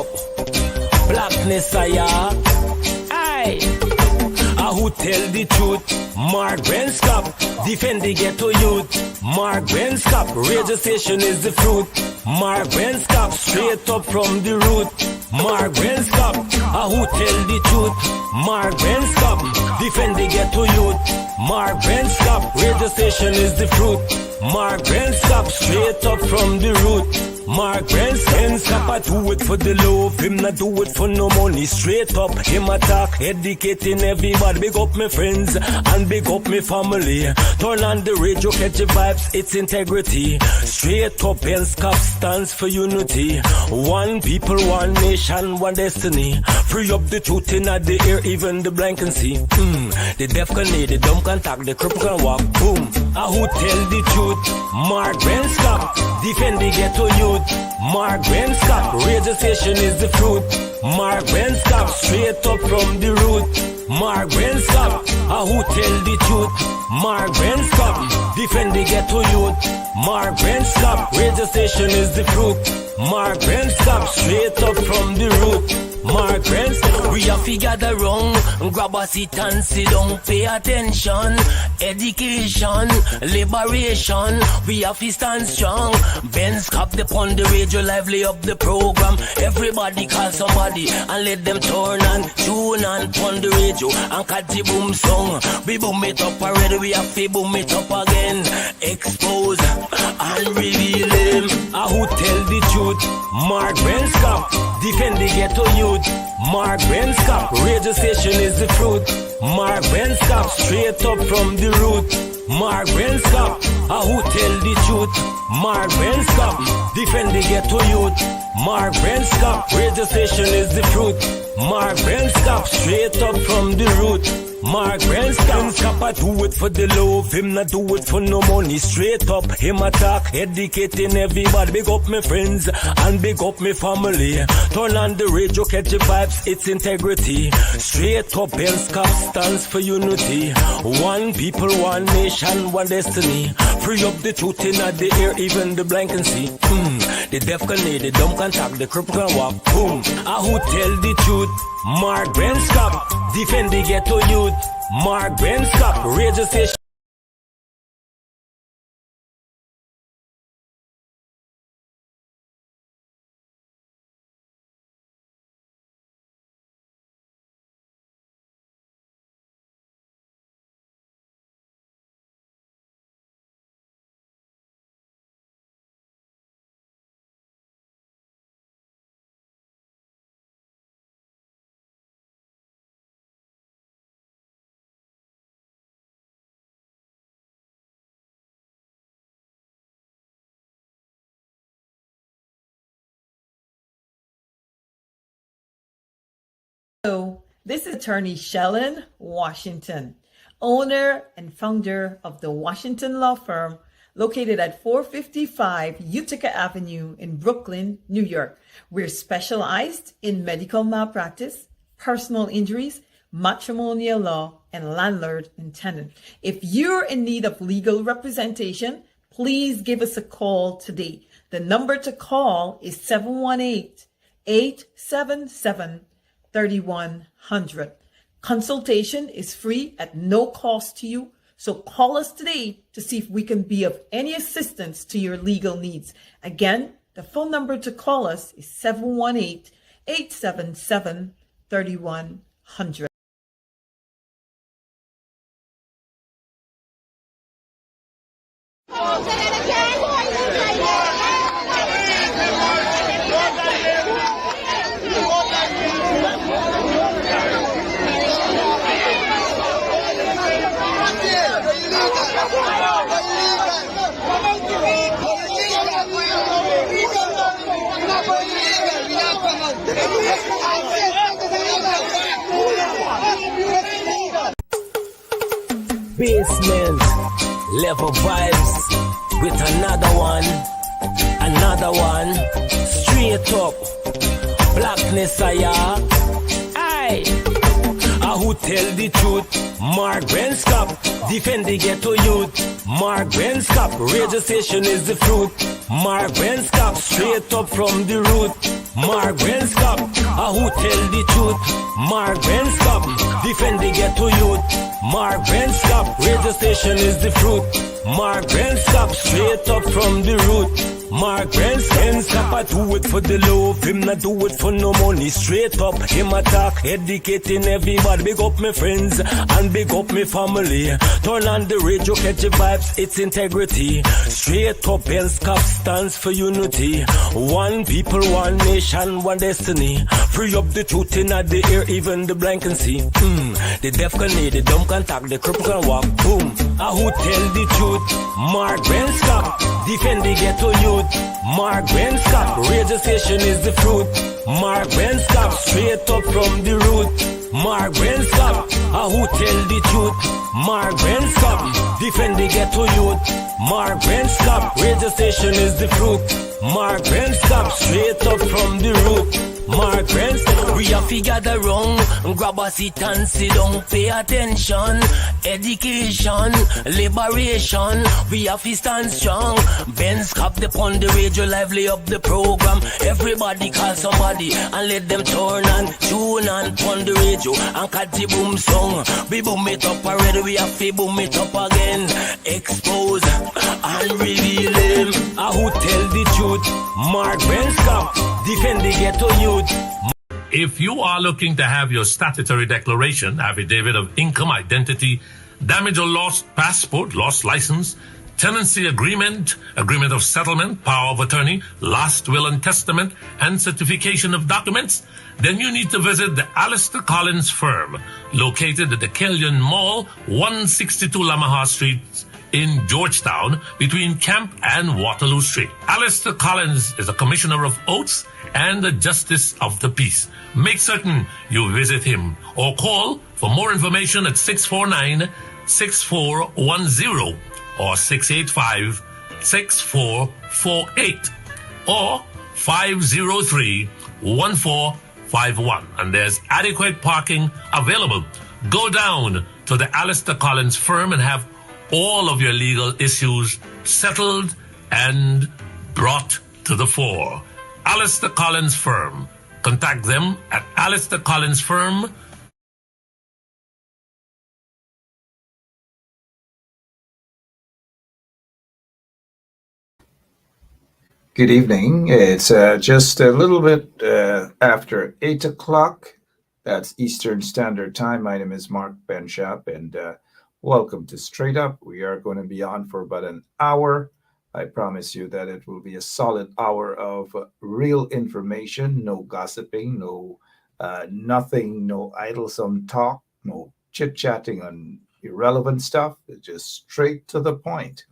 up. Blackness I who tell the truth. Mark Benskop, defend the ghetto youth. Mark Benskop, radio station is the fruit. Mark Benskop, straight up from the root. Mark Benskop, who tell the truth. Mark Benskop, defend the ghetto youth. Mark Benskop, radio station is the fruit. Mark Benskop, straight up from the root. Mark Benskop, I do it for the love, him not do it for no money. Straight up, him attack, educating everybody. Big up my friends and big up my family. Turn on the radio, catch the vibes, it's integrity. Straight up, Benskop stands for unity. One people, one nation, one destiny. Free up the truth in the air, even the blind can see. The deaf can hear, the dumb can talk, the cripple can walk. Boom, who tell the truth? Mark Benskop, defend the ghetto youth. Mark Benskop, radio station is the fruit. Mark Benskop, straight up from the root. Mark Benskop, who tell the truth. Mark Benskop, defend the ghetto youth. Mark Benskop, radio station is the fruit. Mark Benskop, straight up from the root. Mark Benskop, we have to gather wrong, grab a seat and sit down, pay attention. Education, liberation, we have to stand strong. Benskop upon the radio, lively up the program. Everybody call somebody and let them turn and tune and pon the radio and catch the boom song. We boom it up already, we have to boom it up again. Expose and reveal him, who tell the truth. Mark Benskop, defend the ghetto youth. Mark Benskop, radio station is the fruit. Mark Benskop, straight up from the root. Mark Benskop, who tell the truth. Mark Benskop, defend the ghetto youth. Mark Benskop, radio station is the fruit. Mark Benskop, straight up from the root. Mark Benskop, I do it for the love, him not do it for no money. Straight up, him attack, educating everybody. Big up my friends and big up my family. Turn on the radio, catch the vibes, it's integrity. Straight up, Benskop stands for unity. One people, one nation, one destiny. Free up the truth in the air, even the blind can see. The deaf can hear, the dumb can talk, the cripple can walk. Boom, who tell the truth? Mark Benskop, defend the ghetto youth. Mark Benskop, radio station. Hello, this is attorney Shellen Washington, owner and founder of the Washington Law Firm, located at 455 Utica Avenue in Brooklyn, New York. We're specialized in medical malpractice, personal injuries, matrimonial law, and landlord and tenant. If you're in need of legal representation, please give us a call today. The number to call is 718-877-3100. Consultation is free at no cost to you, so call us today to see if we can be of any assistance to your legal needs. Again, the phone number to call us is 718-877-3100. Basement level vibes with another one, straight up. Blackness I who tell the truth. Mark Benskop, defend the ghetto youth. Mark Benskop, radio station is the fruit. Mark Benskop, straight up from the root. Mark Scop, who tell the truth. Mark Scop, defend the ghetto youth. Mark Scop, radio station is the fruit. Mark Scop, straight up from the root. Mark Scop, I do it for the love, him not do it for no money. Straight up, him attack, educating everybody. Big up my friends and big up my family. Turn on the radio, catch the vibes, it's integrity. Straight up, Scop stands for unity. One people, one nation, one destiny. Free up the truth in the air, even the blind can see. The deaf can hear, the dumb can talk, the cripple can walk. Boom. Who tell the truth? Mark Scop, defend the ghetto youth. Mark Scop, radio station is the fruit. Mark Scop, straight up from the root. Mark Scop, who tell the truth? Mark Scop, defend the ghetto youth. Mark Scop, radio station is the fruit. Mark Scop, straight up from the root. Mark Scop, we have to gather round, grab a seat and sit down, pay attention. Education, liberation, we have to stand strong. Scop upon the radio, lively up the program. Everybody call somebody and let them turn and tune and on the radio and catch the boom song. We boom it up already, we have to boom it up again. Expose and reveal him. Who tell the truth? Mark Scop, defend the ghetto youth. If you are looking to have your statutory declaration, affidavit of income, identity, damage or lost passport, lost license, tenancy agreement, agreement of settlement, power of attorney, last will and testament, and certification of documents, then you need to visit the Alistair Collins firm, located at the Kellyan Mall, 162 Lamaha Street, in Georgetown, between Camp and Waterloo Street. Alistair Collins is a commissioner of oaths and a justice of the peace. Make certain you visit him or call for more information at 649-6410 or 685-6448 or 503-1451. And there's adequate parking available. Go down to the Alistair Collins firm and have all of your legal issues settled and brought to the fore. Alistair Collins Firm. Contact them at Alistair Collins Firm. Good evening. It's just a little bit after 8 o'clock. That's Eastern Standard Time. My name is Mark Benshap, and welcome to Straight Up. We are going to be on for about an hour. I promise you that it will be a solid hour of real information, no gossiping, no nothing, no idlesome talk, no chit-chatting on irrelevant stuff. It's just straight to the point.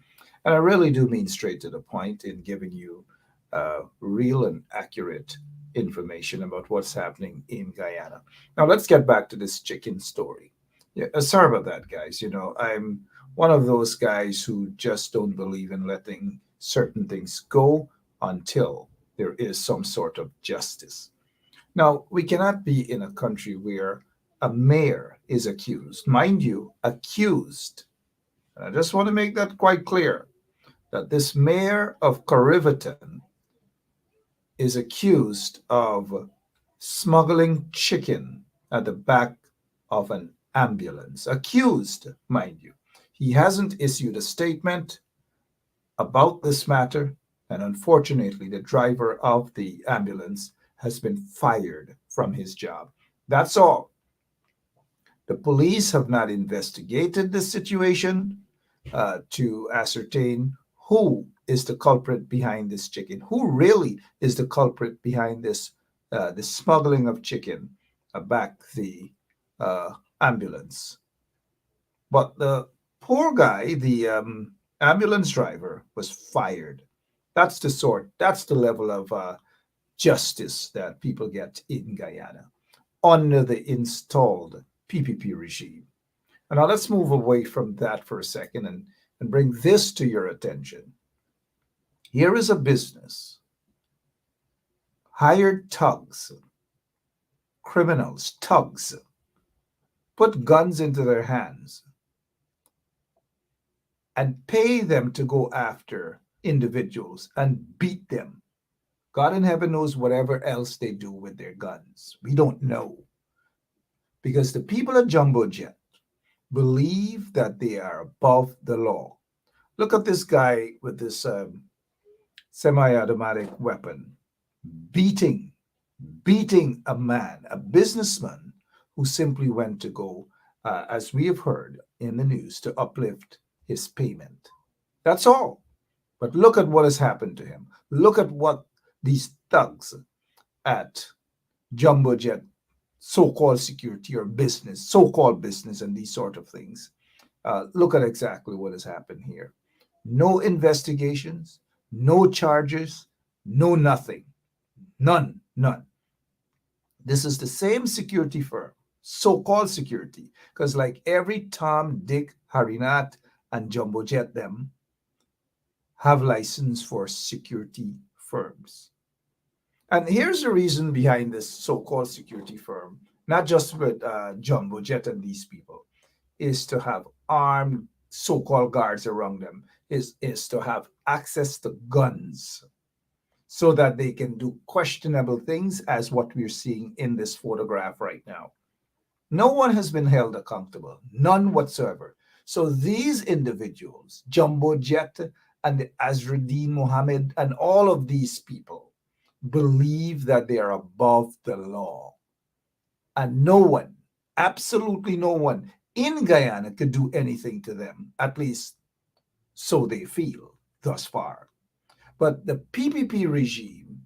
And I really do mean straight to the point in giving you real and accurate information about what's happening in Guyana. Now, let's get back to this chicken story. Yeah, sorry about that, guys. You know, I'm one of those guys who just don't believe in letting certain things go until there is some sort of justice. Now, we cannot be in a country where a mayor is accused. Mind you, accused. And I just want to make that quite clear, that this mayor of Corriverton is accused of smuggling chicken at the back of an ambulance. Accused, mind you. He hasn't issued a statement about this matter, and unfortunately, the driver of the ambulance has been fired from his job. That's all. The police have not investigated the situation to ascertain who is the culprit behind this chicken. Who really is the culprit behind this smuggling of chicken back the ambulance? But the poor guy, the ambulance driver, was fired. That's the level of justice that people get in Guyana under the installed PPP regime. And now let's move away from that for a second and bring this to your attention. Here is a business, hired thugs, criminals, thugs, put guns into their hands and pay them to go after individuals and beat them. God in heaven knows whatever else they do with their guns. We don't know. Because the people at Jumbo Jet believe that they are above the law. Look at this guy with this semi-automatic weapon beating a man, a businessman who simply went to go, as we have heard in the news, to uplift his payment. That's all. But look at what has happened to him. Look at what these thugs at Jumbo Jet, so-called security or business, so-called business and these sort of things. Look at exactly what has happened here. No investigations, no charges, no nothing. None. This is the same security firm, so-called security, because like every Tom, Dick, Harinat, and Jumbo Jet them have license for security firms. And here's the reason behind this so-called security firm, not just with Jumbo Jet and these people, is to have armed so-called guards around them, is to have access to guns so that they can do questionable things as what we're seeing in this photograph right now. No one has been held accountable, none whatsoever. So these individuals, Jumbo Jet and Azruddin Mohammed and all of these people, believe that they are above the law. And no one, absolutely no one in Guyana could do anything to them, at least so they feel thus far. But the PPP regime,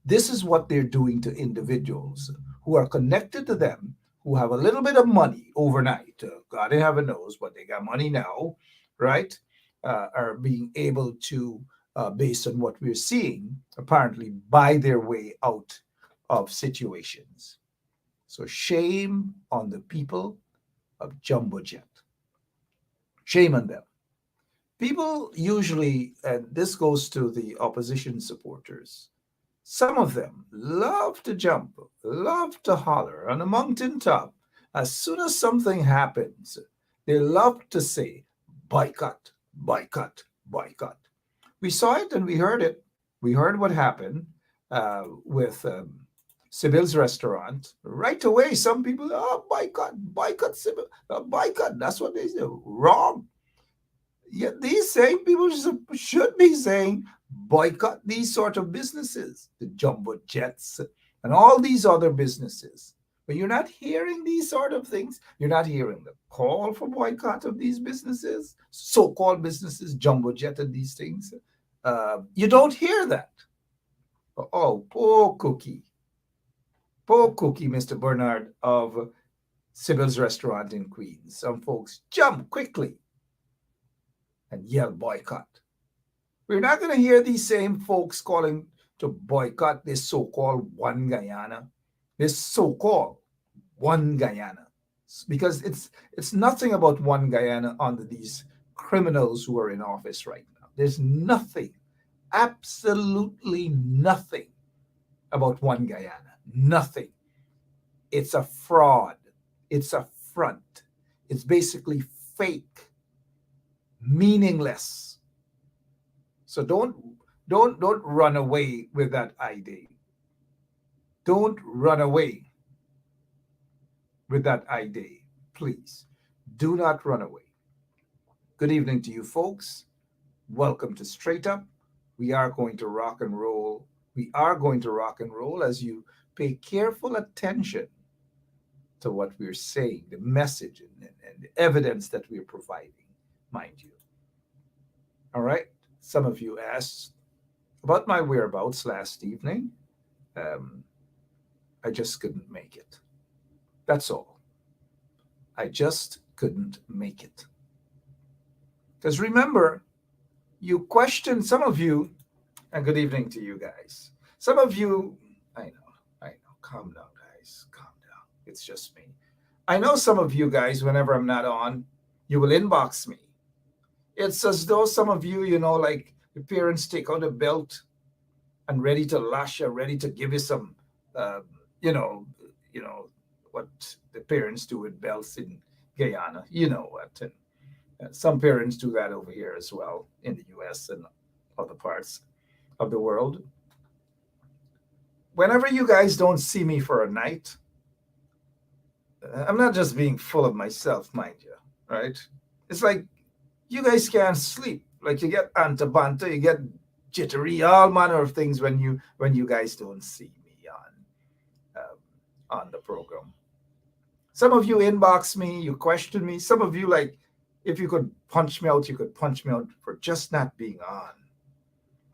this is what they're doing to individuals who are connected to them, who have a little bit of money overnight. God in heaven knows, but they got money now, right? Are being able to, based on what we're seeing, apparently buy their way out of situations. So shame on the people of Jumbo Jet. Shame on them. People usually, and this goes to the opposition supporters, some of them love to jump, love to holler on a mountaintop. As soon as something happens, they love to say, boycott, boycott, boycott. We saw it and we heard it. We heard what happened with Sibyl's restaurant. Right away, some people, boycott, boycott, Sibyl, boycott. That's what they say. Wrong. Yet these same people should be saying, boycott these sort of businesses, the Jumbo Jets and all these other businesses. But you're not hearing these sort of things. You're not hearing the call for boycott of these businesses, so-called businesses, Jumbo Jet and these things. You don't hear that. Oh, poor Cookie. Poor Cookie, Mr. Bernard of Sibyl's restaurant in Queens. Some folks jump quickly and yell boycott. We're not going to hear these same folks calling to boycott this so-called One Guyana, this so-called One Guyana, because it's nothing about One Guyana under these criminals who are in office right now. There's nothing, absolutely nothing about One Guyana, nothing. It's a fraud. It's a front. It's basically fake, meaningless. So don't run away with that idea. Don't run away with that idea, please. Do not run away. Good evening to you folks. Welcome to Straight Up. We are going to rock and roll. We are going to rock and roll as you pay careful attention to what we're saying, the message and the evidence that we're providing, mind you. All right. Some of you asked about my whereabouts last evening. I just couldn't make it. That's all. I just couldn't make it. Because remember, you questioned, some of you, and good evening to you guys. Some of you, I know, calm down, guys, calm down. It's just me. I know some of you guys, whenever I'm not on, you will inbox me. It's as though some of you, like your parents take out a belt and ready to lash you, ready to give you some, what the parents do with belts in Guyana. You know what? And some parents do that over here as well in the U.S. and other parts of the world. whenever you guys don't see me for a night, I'm not just being full of myself, mind you, right? It's like you guys can't sleep. Like you get anta-banta, you get jittery, all manner of things when you guys don't see me on the program. Some of you inbox me, you question me. Some of you, like, if you could punch me out, you could punch me out for just not being on.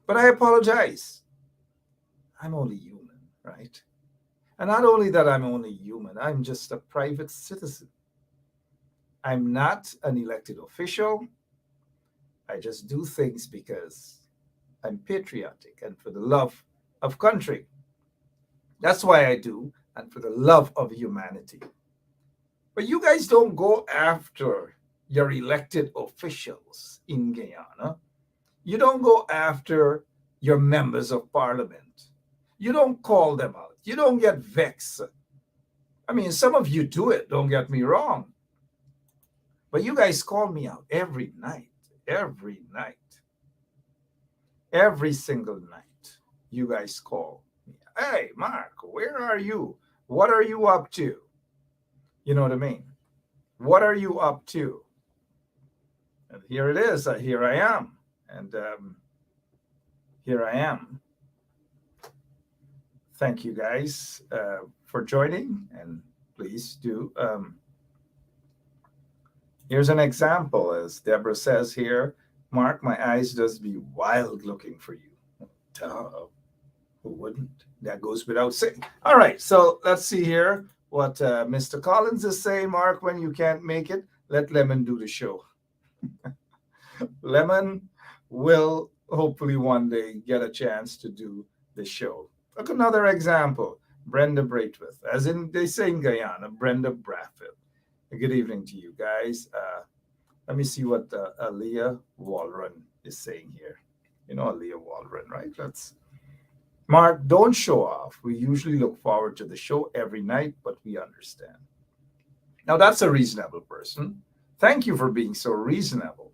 But I apologize. I'm only human, right? And not only that I'm only human, I'm just a private citizen. I'm not an elected official. I just do things because I'm patriotic and for the love of country. That's why I do, and for the love of humanity. But you guys don't go after your elected officials in Guyana. You don't go after your members of parliament. You don't call them out. You don't get vexed. I mean, some of you do it, don't get me wrong. But you guys call me out every night, every single night. You guys call me, hey, Mark, where are you? What are you up to? You know what I mean? What are you up to? And here it is. Here I am. And here I am. Thank you guys for joining. And please do. Here's an example. As Deborah says here, Mark, my eyes does be wild looking for you. Duh. Who wouldn't? That goes without saying. All right. So let's see here what Mr. Collins is saying. Mark, when you can't make it, let Lemon do the show. Lemon will hopefully one day get a chance to do the show. Look, another example. Brenda Braithwaite, as in they say in Guyana, Brenda Bradfield. Good evening to you guys. Let me see what Aaliyah Walron is saying here. You know Aaliyah Walron, right? Mark, don't show off. We usually look forward to the show every night, but we understand. Now, that's a reasonable person. Thank you for being so reasonable.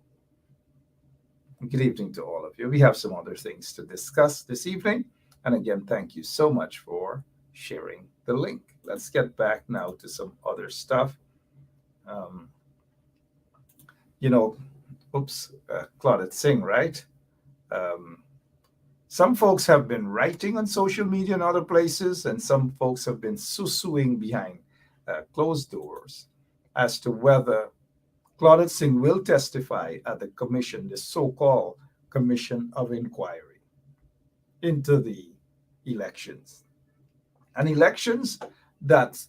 Good evening to all of you. We have some other things to discuss this evening. And again, thank you so much for sharing the link. Let's get back now to some other stuff. Claudette Singh, right? Some folks have been writing on social media and other places, and some folks have been suing behind closed doors as to whether Claudette Singh will testify at the commission, the so-called Commission of Inquiry into the elections. And elections that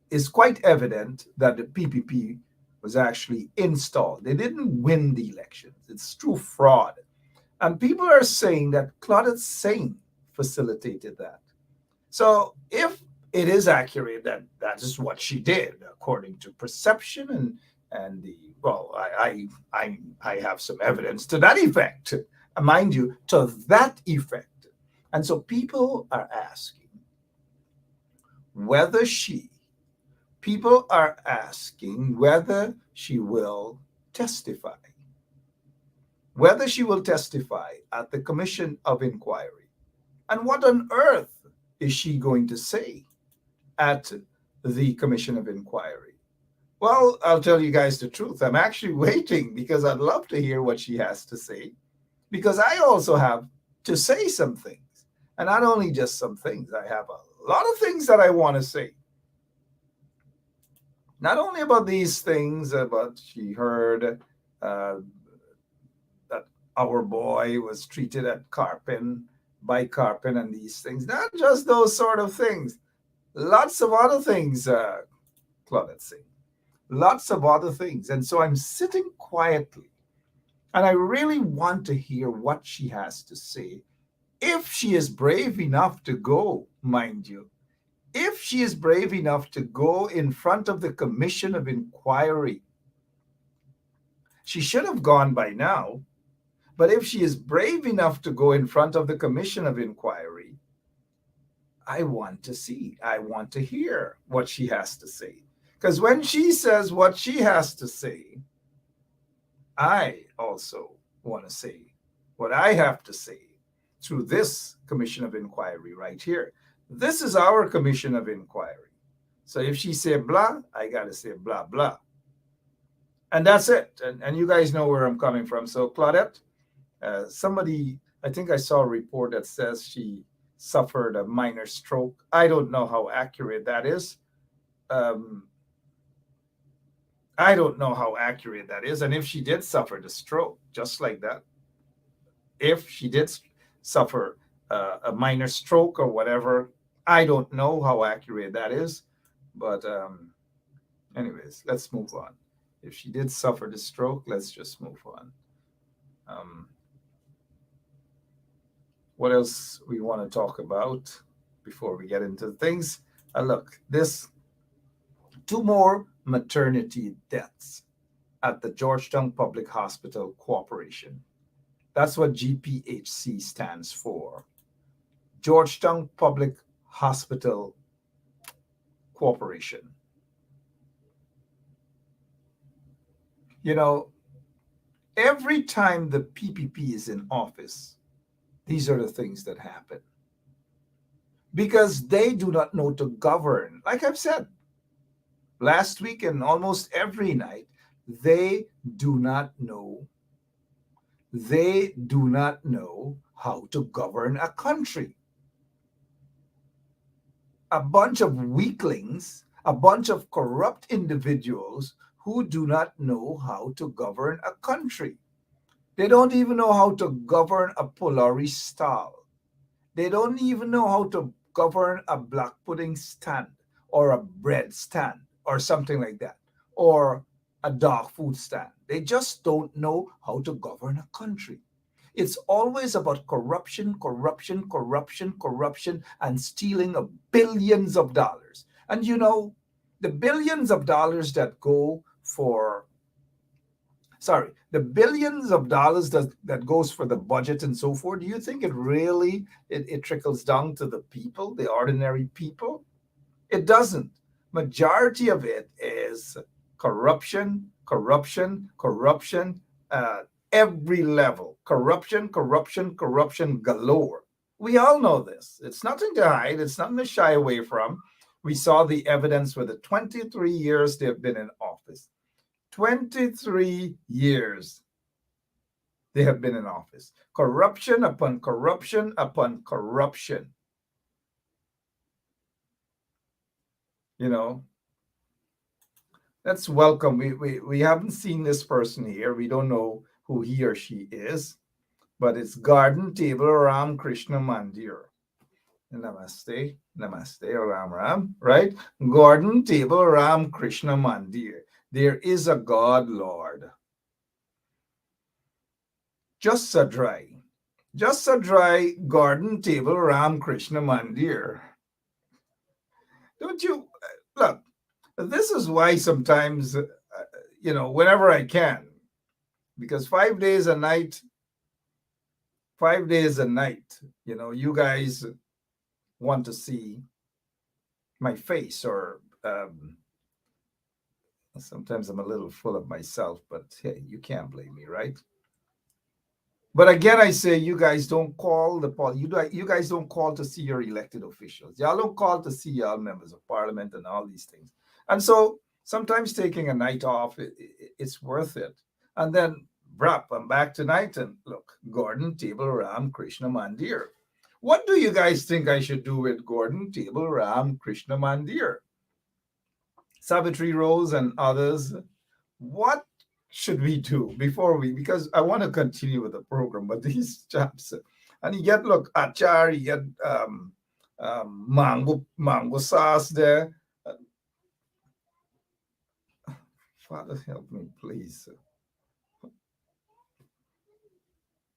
is quite evident that the PPP was actually installed. They didn't win the elections. It's true fraud. And people are saying that Claudette Singh facilitated that. So if it is accurate that that is what she did, according to perception and I have some evidence to that effect, mind you, to that effect. And so people are asking whether she will testify. Whether she will testify at the Commission of Inquiry. And what on earth is she going to say at the Commission of Inquiry? Well, I'll tell you guys the truth. I'm actually waiting because I'd love to hear what she has to say, because I also have to say some things. And not only just some things, I have a lot of things that I want to say. Not only about these things, but she heard that our boy was treated at Carpin, by Carpin, and these things. Not just those sort of things. Lots of other things, Claudette Singh. Lots of other things. And so I'm sitting quietly, and I really want to hear what she has to say. If she is brave enough to go, mind you, if she is brave enough to go in front of the Commission of Inquiry, she should have gone by now. But if she is brave enough to go in front of the Commission of Inquiry, I want to see, I want to hear what she has to say. Because when she says what she has to say, I also want to say what I have to say through this Commission of Inquiry right here. This is our commission of inquiry. So if she say blah, I got to say blah, blah. And that's it. And you guys know where I'm coming from. So Claudette, somebody, I think I saw a report that says she suffered a minor stroke. I don't know how accurate that is. I don't know how accurate that is. And if she did suffer the stroke, just like that, if she did suffer a minor stroke or whatever, I don't know how accurate that is. But anyways, let's move on. If she did suffer the stroke, let's just move on. What else we want to talk about before we get into things? Look, this 2 more maternity deaths at the Georgetown Public Hospital Corporation. That's what GPHC stands for. Georgetown Public Hospital Corporation. You know, every time the PPP is in office, these are the things that happen. Because they do not know to govern. Like I've said, last week and almost every night, they do not know how to govern a country. A bunch of weaklings, a bunch of corrupt individuals who do not know how to govern a country. They don't even know how to govern a Polari stall. They don't even know how to govern a black pudding stand or a bread stand or something like that, or a dog food stand. They just don't know how to govern a country. It's always about corruption, corruption, corruption, corruption, and stealing of billions of dollars. And you know, the billions of dollars that go for, the billions of dollars that goes for the budget and so forth, do you think it really, it trickles down to the people, the ordinary people? It doesn't. Majority of it is corruption, corruption, corruption, every level. Corruption, corruption, corruption galore. We all know this. It's nothing to hide. It's nothing to shy away from. We saw the evidence for the 23 years they've been in office. 23 years they have been in office. Corruption upon corruption upon corruption. You know, let's welcome. We haven't seen this person here. We don't know who he or she is, but it's Garden Table Ram Krishna Mandir. Namaste, namaste, Ram Ram, right? Garden Table Ram Krishna Mandir. There is a God, Lord. Just a dry Garden Table Ram Krishna Mandir. Don't you look? This is why sometimes, whenever I can, because 5 days a night, you guys want to see my face, or sometimes I'm a little full of myself, but hey, you can't blame me, right? But again, I say, you guys don't call you guys don't call to see your elected officials. Y'all don't call to see y'all members of parliament and all these things. And so sometimes taking a night off, it's worth it. And then, brap, I'm back tonight, and look, Gordon Table Ram Krishna Mandir. What do you guys think I should do with Gordon Table Ram Krishna Mandir? Savitri Rose and others, what should we do because I want to continue with the program, but these chaps, and you get, look, achar, you get mango sauce there. Father, help me, please.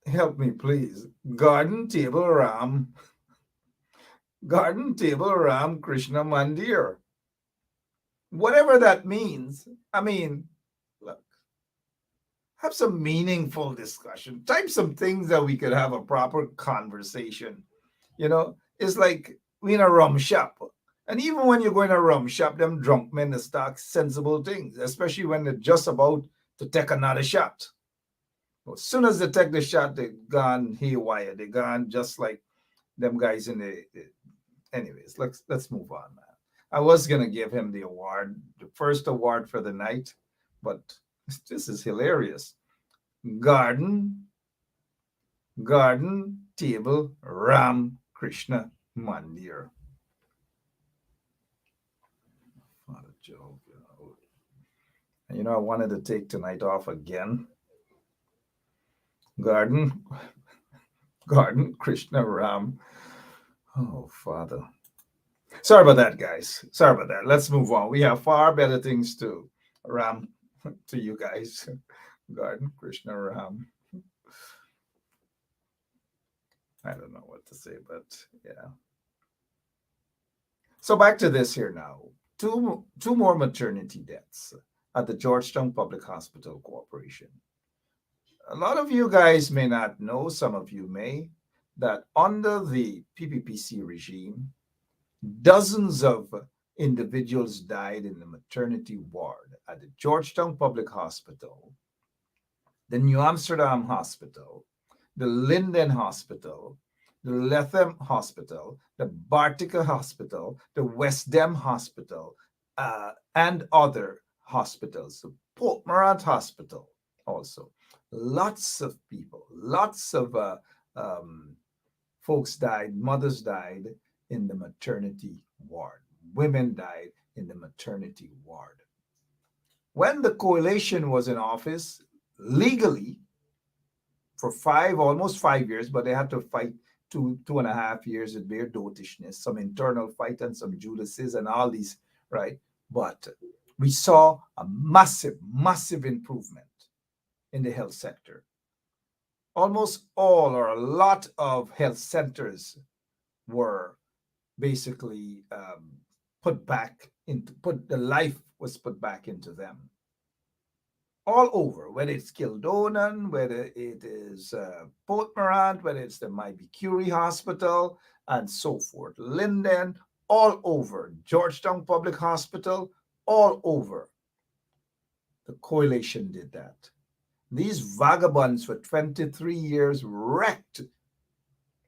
Help me, please. Garden Table Ram Krishna Mandir. Whatever that means, I mean, look, have some meaningful discussion. Type some things that we could have a proper conversation. It's like we in a rum shop. And even when you go in a rum shop, them drunk men that talk sensible things, especially when they're just about to take another shot. As soon as they take the shot, they gone haywire. They gone just like them guys in the anyways, let's move on, man. I was gonna give him the award, the first award for the night, but this is hilarious. Garden, Garden Table Ram Krishna Mandir. Father Joe, I wanted to take tonight off again. Garden, Garden Krishna Ram. Oh, Father. Sorry about that, guys. Sorry about that. Let's move on. We have far better things to ram to you guys. Garden Krishna Ram. I don't know what to say, but yeah. So back to this here now. Two more maternity deaths at the Georgetown Public Hospital Corporation. A lot of you guys may not know, some of you may, that under the PPPC regime, dozens of individuals died in the maternity ward at the Georgetown Public Hospital, the New Amsterdam Hospital, the Linden Hospital, the Lethem Hospital, the Bartica Hospital, the Westdem Hospital, and other hospitals, the Port Morant Hospital also. Lots of people, lots of folks died, mothers died in the maternity ward. Women died in the maternity ward. When the coalition was in office, legally, for almost 5 years, but they had to fight 2.5 years with their dotishness, some internal fight and some Judases and all these, right? But we saw a massive, massive improvement in the health sector. Almost all or a lot of health centers were basically the life was put back into them. All over, whether it's Kildonan, whether it is Port Morant, whether it's the Maybee Curie Hospital, and so forth. Linden, all over. Georgetown Public Hospital, all over. The coalition did that. These vagabonds for 23 years wrecked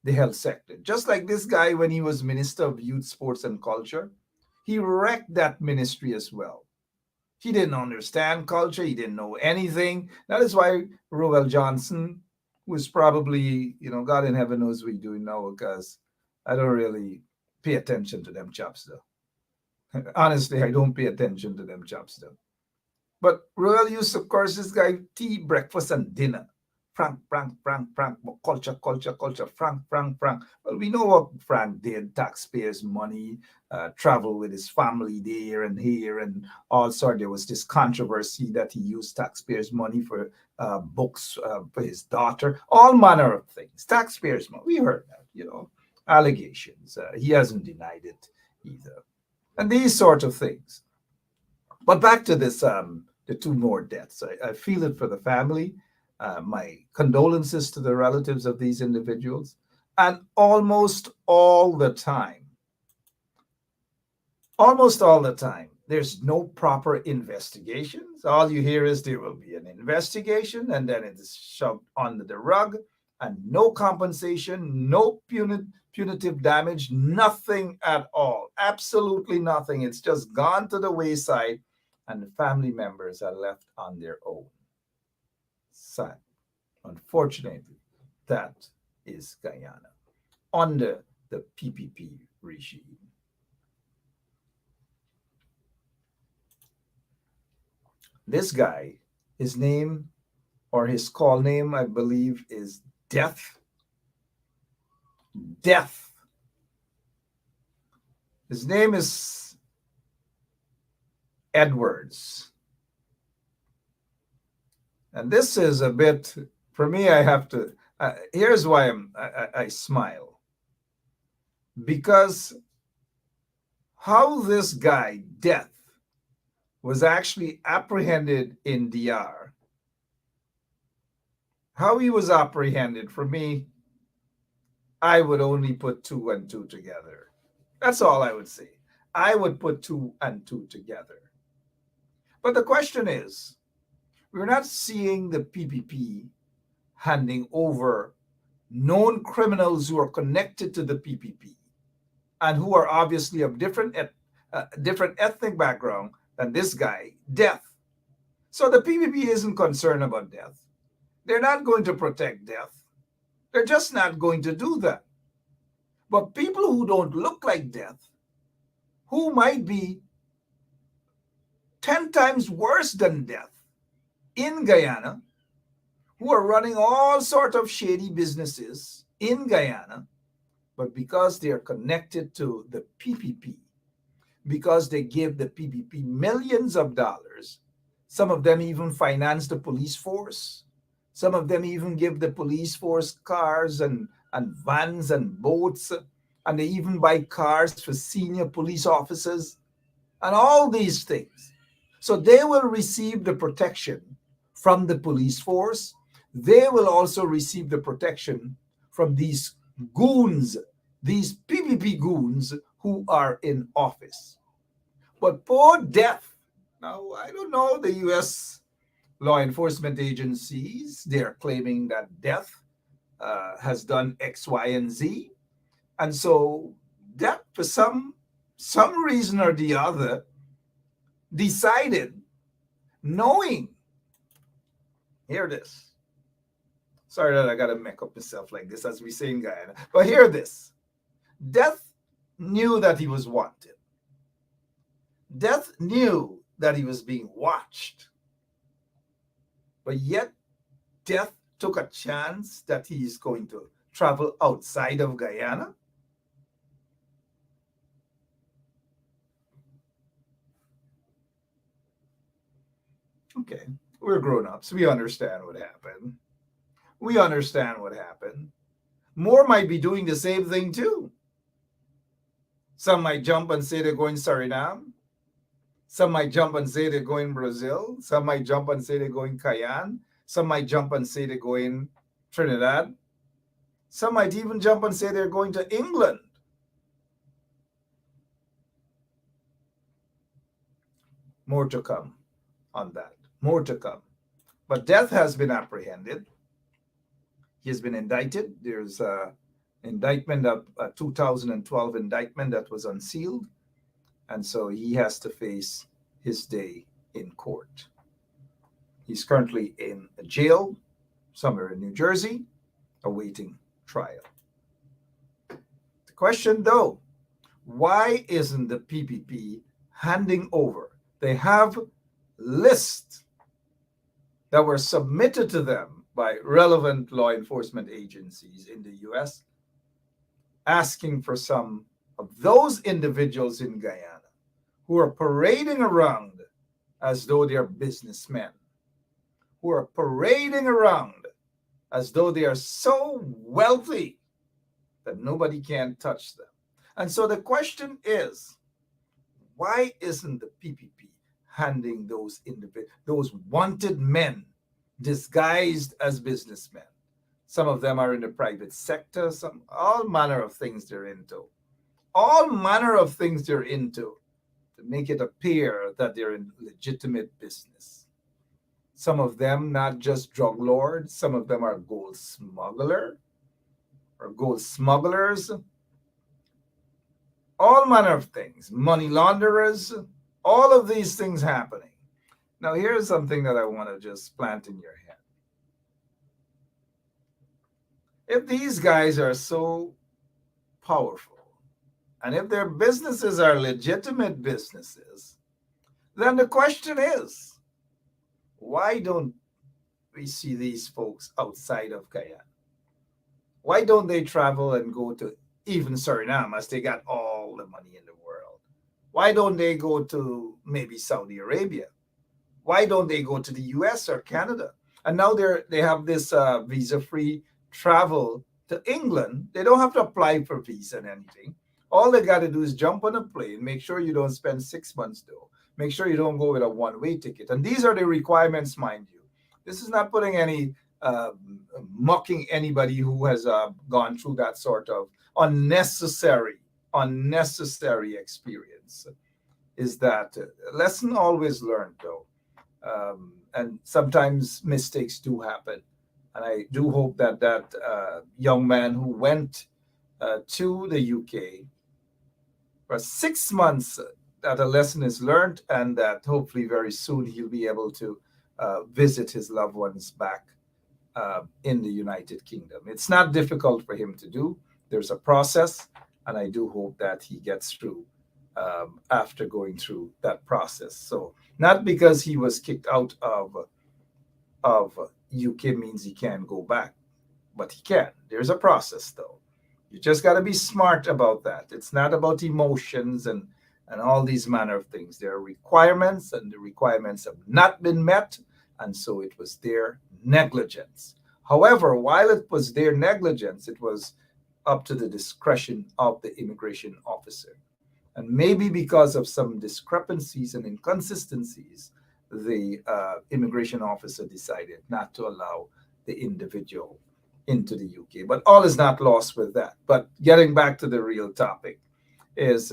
the health sector. Just like this guy when he was Minister of Youth, Sports and Culture, he wrecked that ministry as well. He didn't understand culture. He didn't know anything. That is why Roel Johnson, who's probably, God in heaven knows what he's doing now, because I don't really pay attention to them chops, though. Honestly, I don't pay attention to them chops, though. But Roel used, of course, this guy, tea, breakfast, and dinner. Frank, culture, Frank. Well, we know what Frank did, taxpayers' money, travel with his family there and here, and all sorts. There was this controversy that he used taxpayers' money for books for his daughter, all manner of things. Taxpayers' money, we heard that, allegations. He hasn't denied it either. And these sort of things. But back to this, the two more deaths. I feel it for the family. My condolences to the relatives of these individuals. And almost all the time, there's no proper investigations. All you hear is there will be an investigation and then it is shoved under the rug and no compensation, no punitive damage, nothing at all. Absolutely nothing. It's just gone to the wayside and the family members are left on their own. Sad. Unfortunately, that is Guyana under the PPP regime. This guy, his name or his call name, I believe, is Death. Death. His name is Edwards. And this is a bit, for me, I have to, here's why I smile. Because how this guy, Death, was actually apprehended in DR, how he was apprehended, for me, I would only put 2 and 2 together. That's all I would say. I would put 2 and 2 together. But the question is, we're not seeing the PPP handing over known criminals who are connected to the PPP and who are obviously of different ethnic background than this guy, death. So the PPP isn't concerned about death. They're not going to protect death. They're just not going to do that. But people who don't look like death, who might be 10 times worse than death in Guyana, who are running all sorts of shady businesses in Guyana, but because they are connected to the PPP, because they give the PPP millions of dollars, some of them even finance the police force. Some of them even give the police force cars and vans and boats, and they even buy cars for senior police officers and all these things. So they will receive the protection from the police force. They will also receive the protection from these goons, these PPP goons who are in office. But poor death. Now, I don't know, the U.S. law enforcement agencies, they're claiming that death has done X, Y, and Z. And so death, for some reason or the other, decided, knowing, hear this. Sorry that I got to make up myself like this as we say in Guyana, but hear this. Death knew that he was wanted. Death knew that he was being watched. But yet, Death took a chance that he is going to travel outside of Guyana. Okay, we're grown-ups. We understand what happened. We understand what happened. More might be doing the same thing too. Some might jump and say they're going Suriname. Some might jump and say they're going Brazil. Some might jump and say they're going Guyana. Some might jump and say they're going Trinidad. Some might even jump and say they're going to England. More to come on that. More to come. But Death has been apprehended. He has been indicted. There's an indictment of a 2012 indictment that was unsealed. And so he has to face his day in court. He's currently in a jail somewhere in New Jersey, awaiting trial. The question, though, why isn't the PPP handing over? They have lists that were submitted to them by relevant law enforcement agencies in the U.S. asking for some of those individuals in Guyana who are parading around as though they're businessmen, who are parading around as though they are so wealthy that nobody can touch them. And so the question is, why isn't the PPP handing those wanted men disguised as businessmen? Some of them are in the private sector, all manner of things they're into. All manner of things they're into to make it appear that they're in legitimate business. Some of them not just drug lords, some of them are gold smugglers, all manner of things, money launderers, all of these things happening. Now, here's something that I want to just plant in your head. If these guys are so powerful, and if their businesses are legitimate businesses, then the question is, why don't we see these folks outside of Guyana? Why don't they travel and go to even Suriname, as they got all the money in the world? Why don't they go to maybe Saudi Arabia? Why don't they go to the US or Canada? And now they have this visa-free travel to England. They don't have to apply for visa and anything. All they got to do is jump on a plane, make sure you don't spend 6 months though. Make sure you don't go with a one-way ticket. And these are the requirements, mind you. This is not putting any, mocking anybody who has gone through that sort of unnecessary experience. Is that lesson always learned though. And sometimes mistakes do happen. And I do hope that young man who went to the UK for 6 months that a lesson is learned, and that hopefully very soon he'll be able to visit his loved ones back in the United Kingdom. It's not difficult for him to do. There's a process, and I do hope that he gets through after going through that process. So not because he was kicked out of UK means he can't go back, but he can. There's a process, though. You just got to be smart about that. It's not about emotions and all these manner of things. There are requirements, and the requirements have not been met, and so it was their negligence. However, while it was their negligence, it was up to the discretion of the immigration officer. And maybe because of some discrepancies and inconsistencies, the immigration officer decided not to allow the individual into the UK. But all is not lost with that. But getting back to the real topic is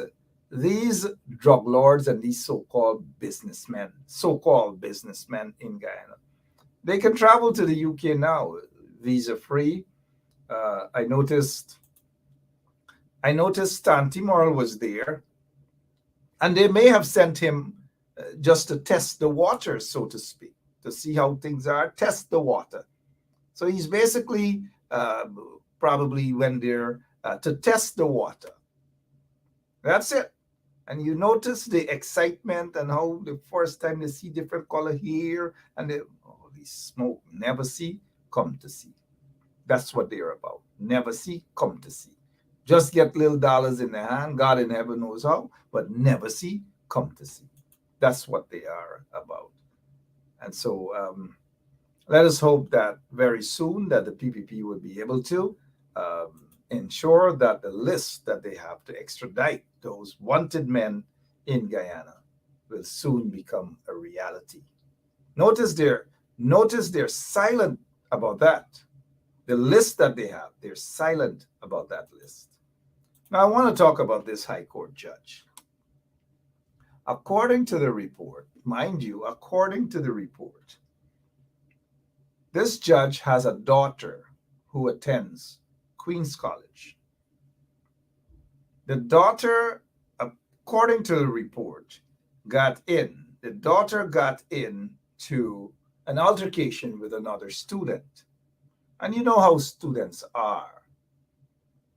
these drug lords and these so-called businessmen in Guyana, they can travel to the UK now, visa-free. I noticed Stan Timorel was there, and they may have sent him just to test the water, so to speak, to see how things are, test the water. So he's basically probably went there to test the water. That's it. And you notice the excitement and how the first time they see different color here and they smoke, never see, come to see. That's what they're about. Never see, come to see. Just get little dollars in their hand, God in heaven knows how, but never see, come to see. That's what they are about. And so let us hope that very soon that the PPP will be able to ensure that the list that they have to extradite those wanted men in Guyana will soon become a reality. Notice they're silent about that. The list that they have, they're silent about that list. Now, I want to talk about this High Court judge. According to the report, mind you, according to the report, this judge has a daughter who attends Queen's College. The daughter, according to the report, the daughter got into an altercation with another student. And you know how students are.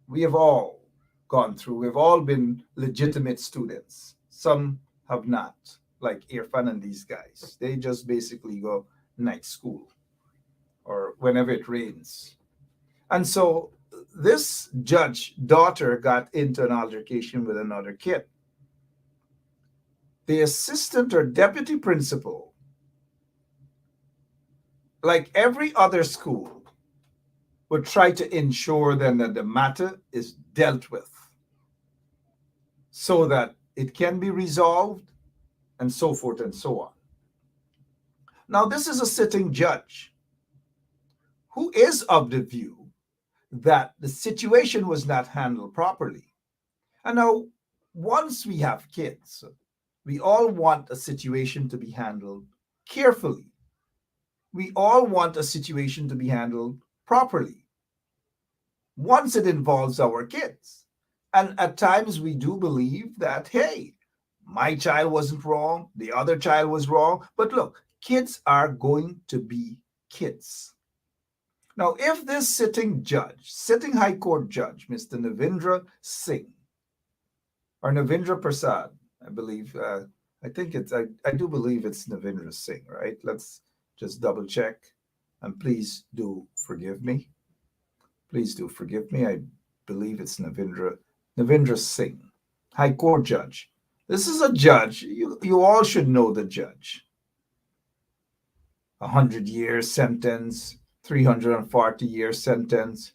We have all gone through, we've all been legitimate students. Some have not, like Irfan and these guys. They just basically go night school or whenever it rains. And so this judge daughter got into an altercation with another kid. The assistant or deputy principal, like every other school, would try to ensure then that the matter is dealt with so that it can be resolved and so forth and so on. Now, this is a sitting judge who is of the view that the situation was not handled properly. And now, once we have kids, we all want a situation to be handled carefully. We all want a situation to be handled properly once it involves our kids. And at times we do believe that, hey, my child wasn't wrong, the other child was wrong. But look, kids are going to be kids. Now, if this sitting High Court judge, Mr. Navindra Singh, or Navindra Prasad, I believe, I do believe it's Navindra Singh, right? Let's just double check. And please do forgive me. Please do forgive me. I believe it's Navindra Singh, High Court judge. This is a judge. You all should know the judge. 100-year sentence, 340-year sentence,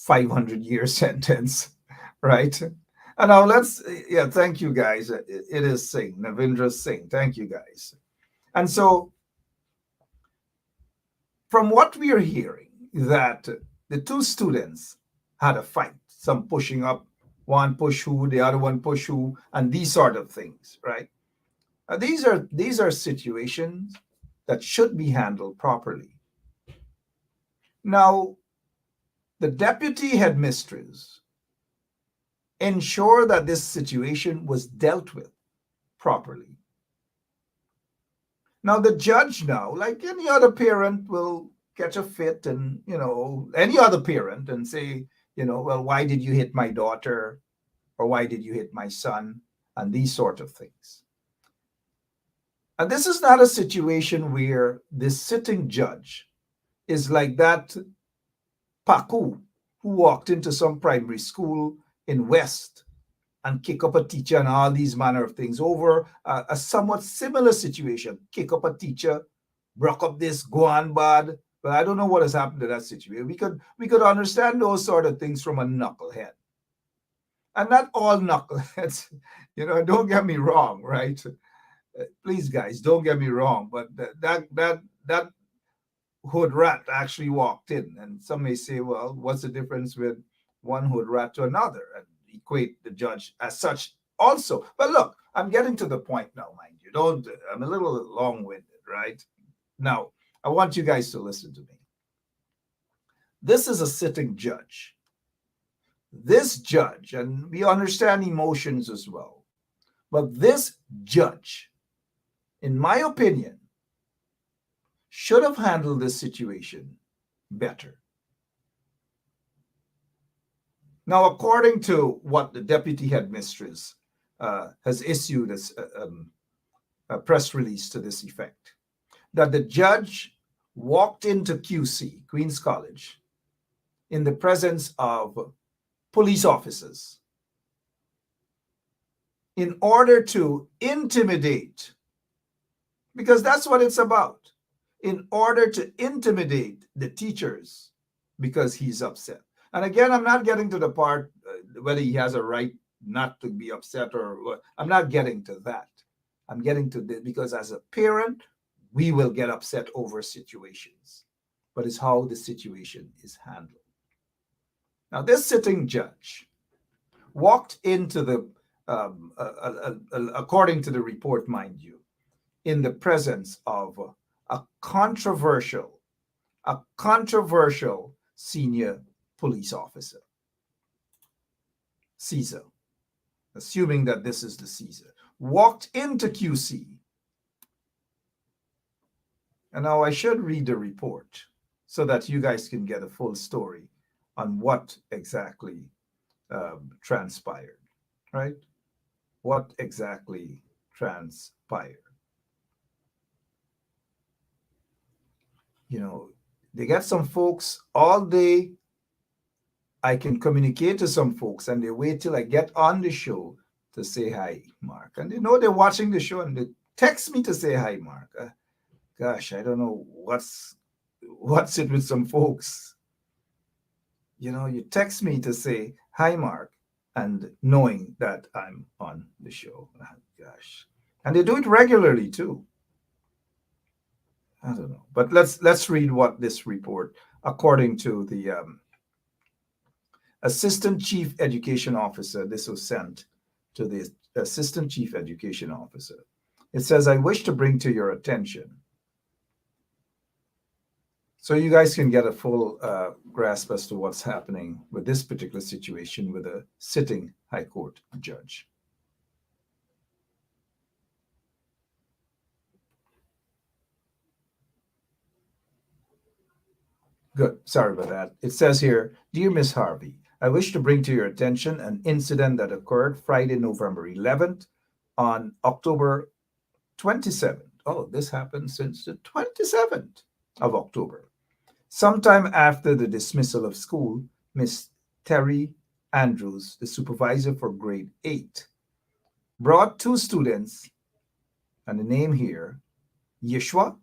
500-year sentence, right? And now thank you guys. It is Singh, Navindra Singh. Thank you guys. And so from what we are hearing, that the two students had a fight, some pushing up, one push who, the other one push who, and these sort of things, right? These are situations that should be handled properly. Now, the deputy headmistress ensure that this situation was dealt with properly. Now, the judge now, like any other parent, will catch a fit, and, any other parent, and say, well, why did you hit my daughter? Or why did you hit my son? And these sort of things. And this is not a situation where the sitting judge is like that Paku who walked into some primary school in West and kick up a teacher and all these manner of things over a somewhat similar situation. Kick up a teacher, broke up this, go on bad. But I don't know what has happened to that situation. We could understand those sort of things from a knucklehead. And not all knuckleheads, don't get me wrong, right? Please, guys, don't get me wrong. But that hood rat actually walked in. And some may say, well, what's the difference with one hood rat to another? And equate the judge as such also. But look, I'm getting to the point now, mind you. I'm a little long-winded, right? Now, I want you guys to listen to me. This is a sitting judge. This judge, and we understand emotions as well, but this judge, in my opinion, should have handled this situation better. Now, according to what the deputy headmistress has issued as a press release to this effect, that the judge walked into QC, Queen's College, in the presence of police officers in order to intimidate, because that's what it's about, in order to intimidate the teachers because he's upset. And again, I'm not getting to the part whether he has a right not to be upset or what. I'm not getting to that. I'm getting to this because as a parent, we will get upset over situations, but it's how the situation is handled. Now, this sitting judge walked into the, according to the report, mind you, in the presence of a controversial senior police officer, Caesar, assuming that this is the Caesar, walked into QC. And now I should read the report so that you guys can get a full story on what exactly transpired, right? What exactly transpired. They get some folks all day. I can communicate to some folks and they wait till I get on the show to say hi, Mark. And they know they're watching the show and they text me to say hi, Mark. Gosh, I don't know what's it with some folks. You text me to say hi, Mark, and knowing that I'm on the show. Gosh. And they do it regularly too. I don't know. But let's read what this report, according to the Assistant Chief Education Officer, this was sent to the Assistant Chief Education Officer. It says, I wish to bring to your attention, so you guys can get a full grasp as to what's happening with this particular situation with a sitting High Court judge. Good. Sorry about that. It says here, Dear Ms. Harvey, I wish to bring to your attention an incident that occurred Friday, November 11th on October 27th. Oh, this happened since the 27th of October. Sometime after the dismissal of school, Miss Terry Andrews, the supervisor for grade 8, brought two students, and the name here, Yeshua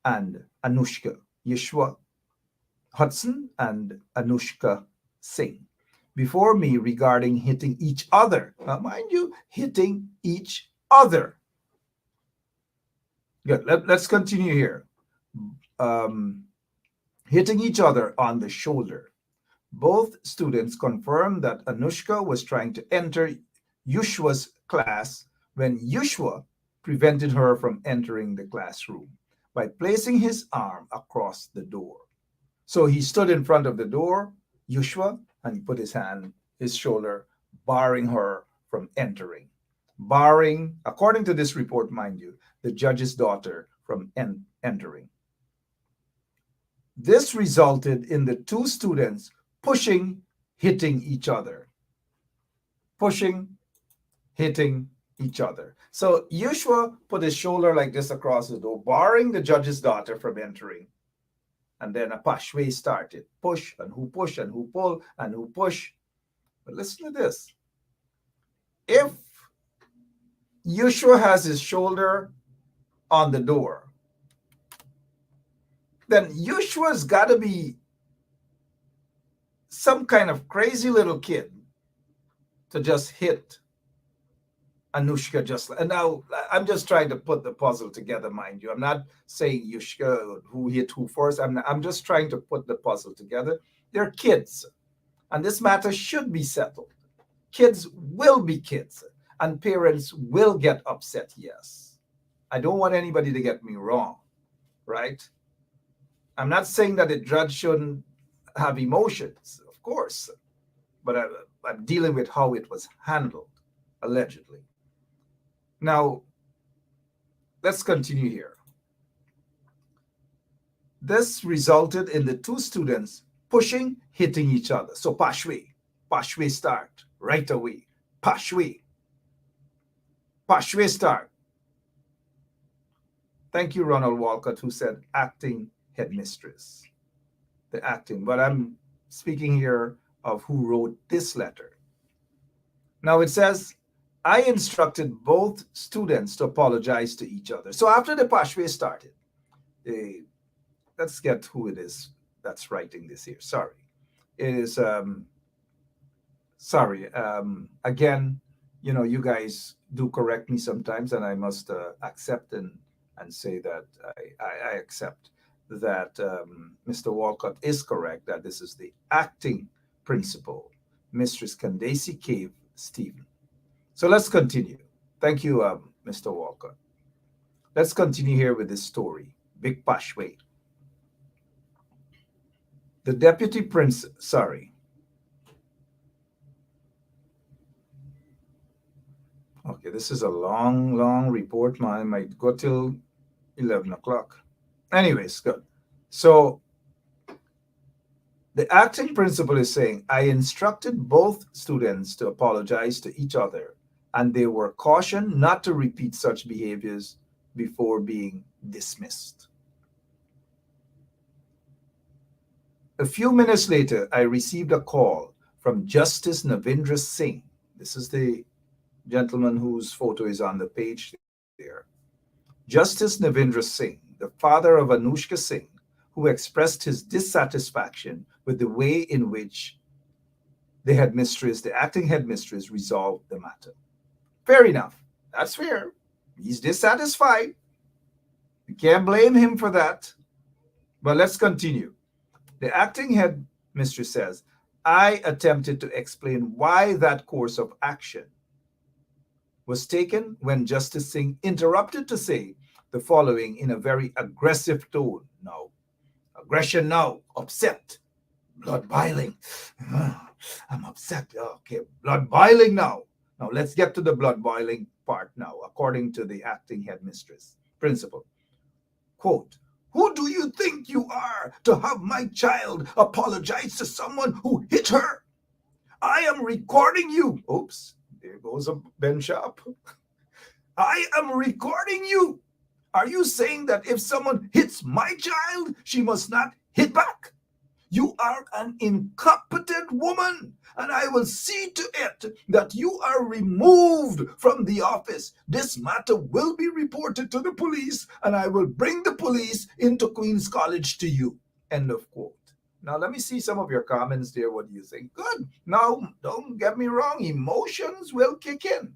and Anushka. Yeshua Hudson and Anushka Singh, before me regarding hitting each other. Now, mind you, hitting each other. Good. Let's continue here. Hitting each other on the shoulder. Both students confirmed that Anushka was trying to enter Yushua's class when Yushua prevented her from entering the classroom by placing his arm across the door. So he stood in front of the door, Yushua, and he put his shoulder barring her from entering. Barring, according to this report, mind you, the judge's daughter from entering. This resulted in the two students pushing, hitting each other. Pushing, hitting each other. So Yushua put his shoulder like this across the door, barring the judge's daughter from entering. And then a pashwe started. Push and who pull and who push. But listen to this. If Yushua has his shoulder on the door, then Yushua's got to be some kind of crazy little kid to just hit Anushka just. And now I'm just trying to put the puzzle together, mind you. I'm not saying Yushka who hit who first. I'm just trying to put the puzzle together. They're kids, and this matter should be settled. Kids will be kids, and parents will get upset, yes. I don't want anybody to get me wrong, right? I'm not saying that the judge shouldn't have emotions, of course, but I'm dealing with how it was handled, allegedly. Now, let's continue here. This resulted in the two students pushing, hitting each other. So pashwe start right away. Pashwe start. Thank you, Ronald Walcott, who said acting headmistress. The acting, but I'm speaking here of who wrote this letter. Now it says, I instructed both students to apologize to each other. So after the pashwe started, let's get who it is that's writing this here. Sorry. It is, again, you know, you guys do correct me sometimes, and I must accept and say that I accept that Mr. Walcott is correct, that this is the acting principal, Mistress Candace Cave Stephen. So let's continue. Thank you, Mr. Walcott. Let's continue here with this story. Big Pashwe. The deputy prince, sorry. Okay, this is a long report. I might go till 11 o'clock. Anyways, good. So the acting principal is saying, I instructed both students to apologize to each other, and they were cautioned not to repeat such behaviors before being dismissed. A few minutes later, I received a call from Justice Navindra Singh. This is the gentleman whose photo is on the page there. Justice Navindra Singh, the father of Anushka Singh, who expressed his dissatisfaction with the way in which the acting headmistress, resolved the matter. Fair enough. That's fair. He's dissatisfied. You can't blame him for that. But let's continue. The acting headmistress says, I attempted to explain why that course of action was taken when Justice Singh interrupted to say the following in a very aggressive tone. Now, aggression now, upset, blood boiling. I'm upset. Okay, blood boiling now. Now, let's get to the blood boiling part now, according to the acting headmistress principal. Quote, who do you think you are to have my child apologize to someone who hit her? I am recording you. Oops, there goes a Ben Sharp. I am recording you. Are you saying that if someone hits my child, she must not hit back? You are an incompetent woman, and I will see to it that you are removed from the office. This matter will be reported to the police, and I will bring the police into Queen's College to you. End of quote. Now, let me see some of your comments there. What do you think? Good. Now, don't get me wrong. Emotions will kick in.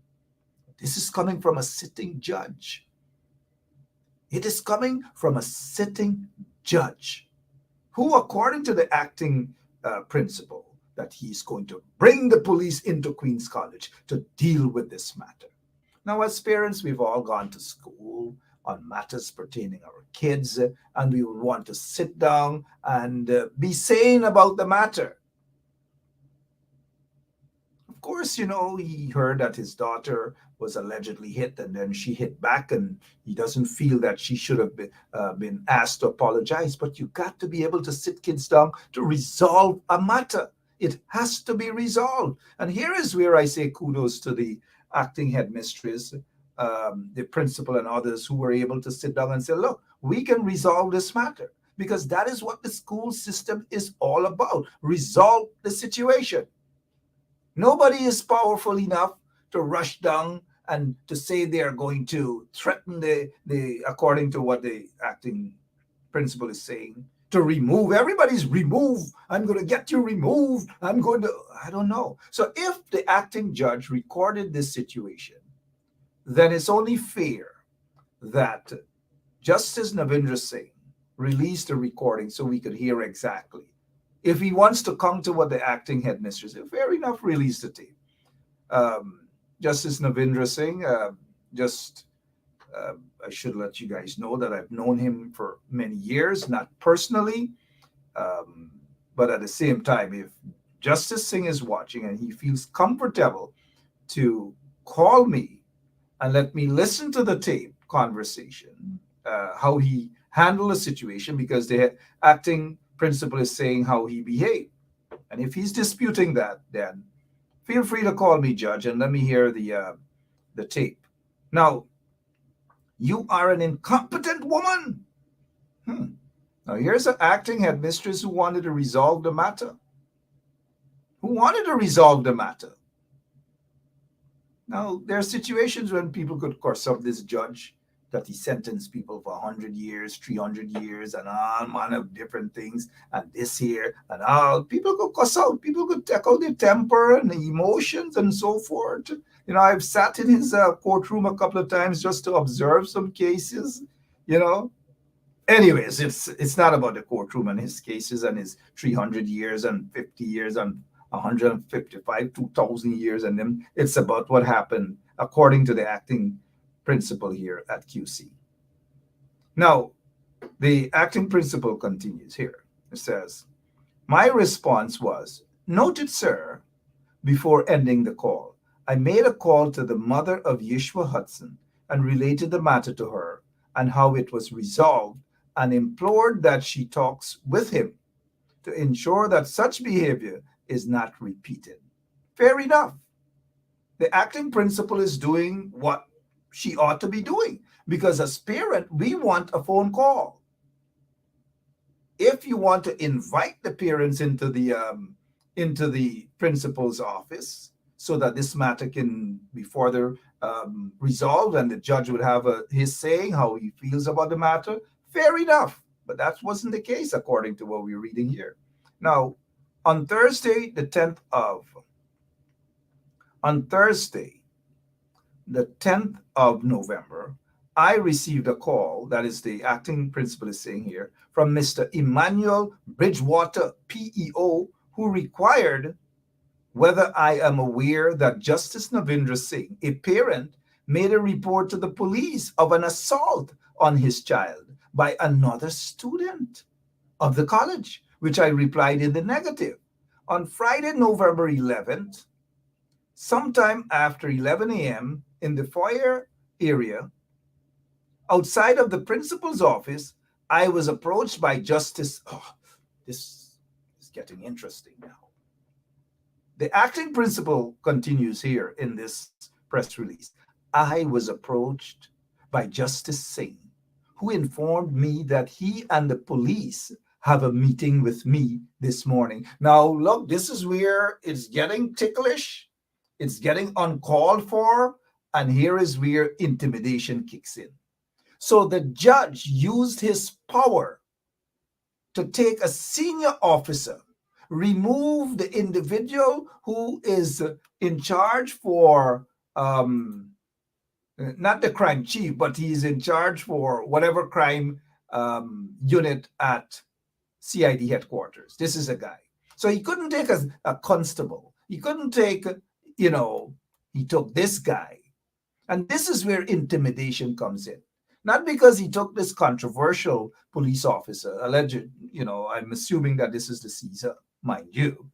This is coming from a sitting judge. It is coming from a sitting judge who, according to the acting principal, that he's going to bring the police into Queen's College to deal with this matter. Now, as parents, we've all gone to school on matters pertaining to our kids, and we would want to sit down and be sane about the matter. Of course, he heard that his daughter was allegedly hit, and then she hit back, and he doesn't feel that she should have been asked to apologize. But you got to be able to sit kids down to resolve a matter. It has to be resolved. And here is where I say kudos to the acting headmistress, the principal, and others who were able to sit down and say, look, we can resolve this matter, because that is what the school system is all about. Resolve the situation. Nobody is powerful enough to rush down and to say they are going to threaten the according to what the acting principal is saying, to remove. Everybody's removed. I'm going to get you removed. I don't know. So if the acting judge recorded this situation, then it's only fair that Justice Navindra Singh released a recording so we could hear exactly. If he wants to come to what the acting headmistress said, fair enough, release the tape. Justice Navindra Singh, I should let you guys know that I've known him for many years, not personally, but at the same time, if Justice Singh is watching and he feels comfortable to call me and let me listen to the tape conversation, how he handled the situation, because the acting principal is saying how he behaved. And if he's disputing that, then feel free to call me, Judge, and let me hear the tape. Now, you are an incompetent woman. Now, here's an acting headmistress who wanted to resolve the matter. Now, there are situations when people could curse up this judge that he sentenced people for 100 years, 300 years, and all manner of different things, and this here, and all. People could cuss out. People could take out their temper and the emotions and so forth. I've sat in his courtroom a couple of times just to observe some cases, Anyways, it's not about the courtroom and his cases and his 300 years and 50 years and 155, 2,000 years, and then it's about what happened according to the acting principal here at QC. Now, the acting principal continues here. It says, my response was, noted, sir. Before ending the call, I made a call to the mother of Yeshua Hudson and related the matter to her and how it was resolved, and implored that she talks with him to ensure that such behavior is not repeated. Fair enough. The acting principal is doing what she ought to be doing, because as parent, we want a phone call. If you want to invite the parents into the principal's office so that this matter can be further resolved and the judge would have his saying how he feels about the matter, fair enough. But that wasn't the case according to what we're reading here. Now, on Thursday, the 10th of November, I received a call, that is the acting principal is saying here, from Mr. Emmanuel Bridgewater, PEO, who required whether I am aware that Justice Navindra Singh, a parent, made a report to the police of an assault on his child by another student of the college, which I replied in the negative. On Friday, November 11th, sometime after 11 a.m. in the foyer area, outside of the principal's office, I was approached by Justice. Oh, this is getting interesting now. The acting principal continues here in this press release. I was approached by Justice Singh, who informed me that he and the police have a meeting with me this morning. Now, look, this is where it's getting ticklish. It's getting uncalled for. And here is where intimidation kicks in. So the judge used his power to take a senior officer, remove the individual who is in charge for, not the crime chief, but he's in charge for whatever crime unit at CID headquarters. This is a guy. So he couldn't take a constable. He couldn't take, he took this guy. And this is where intimidation comes in. Not because he took this controversial police officer, alleged, I'm assuming that this is the Caesar, mind you.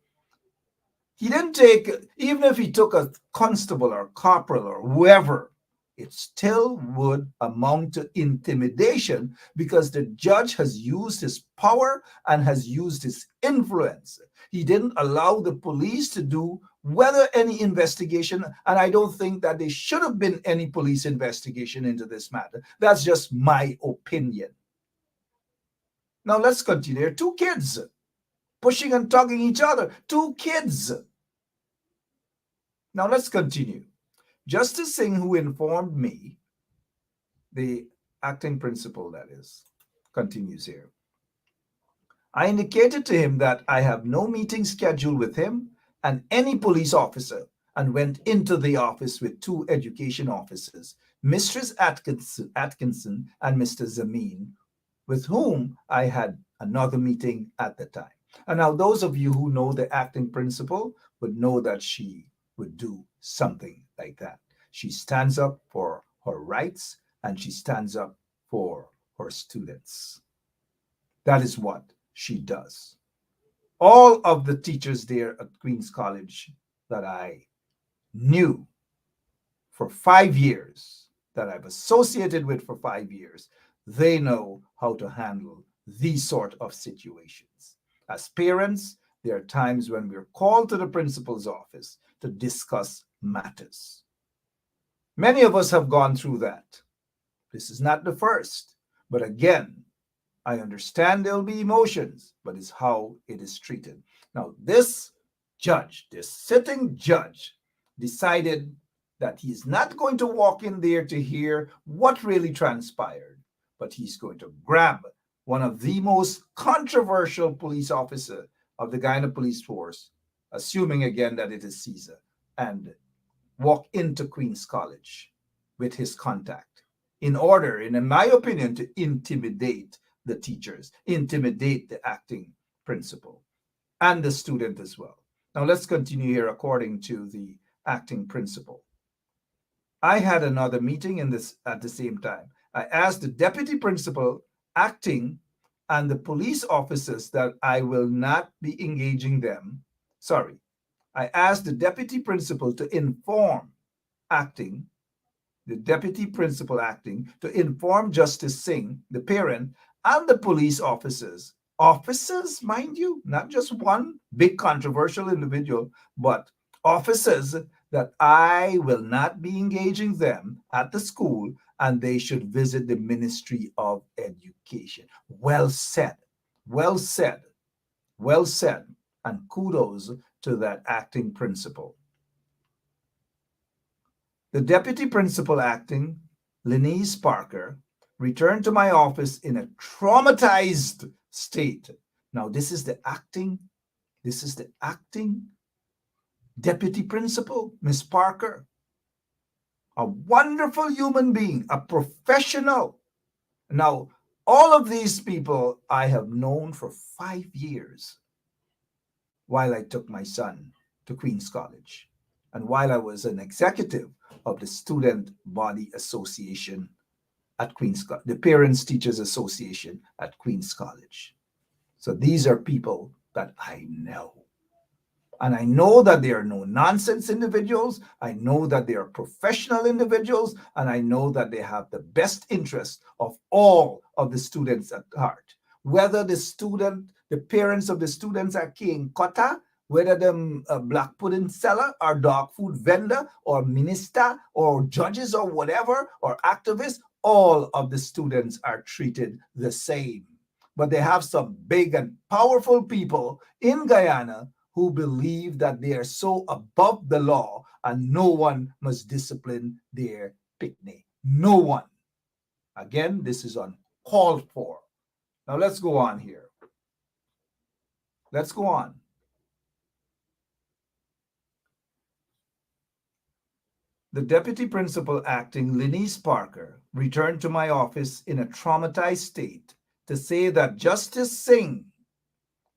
He didn't take, even if he took a constable or corporal or whoever, it still would amount to intimidation because the judge has used his power and has used his influence. He didn't allow the police to do whether any investigation, and I don't think that there should have been any police investigation into this matter. That's just my opinion. Now let's continue. Two kids pushing and tugging each other. Two kids. Now let's continue. Justice Singh, who informed me, the acting principal, that is, continues here. I indicated to him that I have no meeting scheduled with him and any police officer, and went into the office with two education officers, Mistress Atkinson and Mr. Zameen, with whom I had another meeting at the time. And now those of you who know the acting principal would know that she would do something like that. She stands up for her rights and she stands up for her students. That is what she does. All of the teachers there at Queen's College that I knew for 5 years, that I've associated with for 5 years, they know how to handle these sort of situations. As parents, there are times when we're called to the principal's office to discuss matters. Many of us have gone through that. This is not the first, but again, I understand there'll be emotions, but it's how it is treated. Now, this judge, this sitting judge, decided that he's not going to walk in there to hear what really transpired, but he's going to grab one of the most controversial police officers of the Guyana Police Force, assuming again that it is Caesar, and walk into Queen's College with his contact in order, in my opinion, to intimidate the teachers, intimidate the acting principal and the student as well. Now let's continue here according to the acting principal. I had another meeting at the same time. I asked the deputy principal, acting, and the police officers that I will not be engaging them. Sorry. I asked the deputy principal to inform acting, the deputy principal acting, to inform Justice Singh, the parent, and the police officers. Officers, mind you, not just one big controversial individual, but officers that I will not be engaging them at the school and they should visit the Ministry of Education. Well said, well said, well said, and kudos to that acting principal. The deputy principal acting, Lenise Parker, returned to my office in a traumatized state. Now, this is the acting deputy principal, Miss Parker. A wonderful human being, a professional. Now, all of these people I have known for 5 years while I took my son to Queen's College and while I was an executive of the Student Body Association at Queen's College, the Parents Teachers Association at Queen's College. So these are people that I know. And I know that they are no nonsense individuals. I know that they are professional individuals. And I know that they have the best interest of all of the students at heart. Whether the parents of the students are King Kota, whether them black pudding seller or dog food vendor or minister or judges or whatever or activists, all of the students are treated the same. But they have some big and powerful people in Guyana who believe that they are so above the law and no one must discipline their picnic. No one. Again, this is uncalled for. Now let's go on here. Let's go on. The deputy principal acting, Lenise Parker, returned to my office in a traumatized state to say that Justice Singh,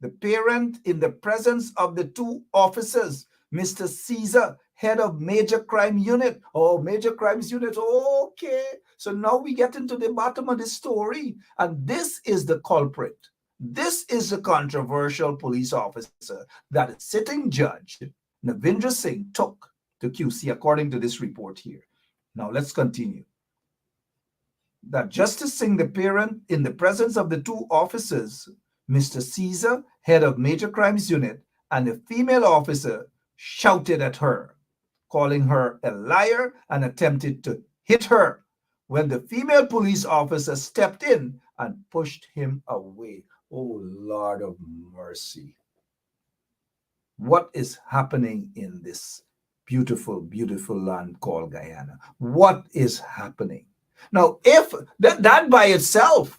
the parent, in the presence of the two officers, Mr. Caesar, head of Major Crime Unit. Oh, Major Crimes Unit. Okay. So now we get into the bottom of the story. And this is the culprit. This is the controversial police officer that a sitting judge Navindra Singh took to QC, according to this report here. Now let's continue. That Justice Singh, the parent, in the presence of the two officers, Mr. Caesar, head of Major Crimes Unit, and a female officer, shouted at her, calling her a liar, and attempted to hit her when the female police officer stepped in and pushed him away. Oh, Lord of mercy. What is happening in this beautiful, beautiful land called Guyana? What is happening? Now, if that by itself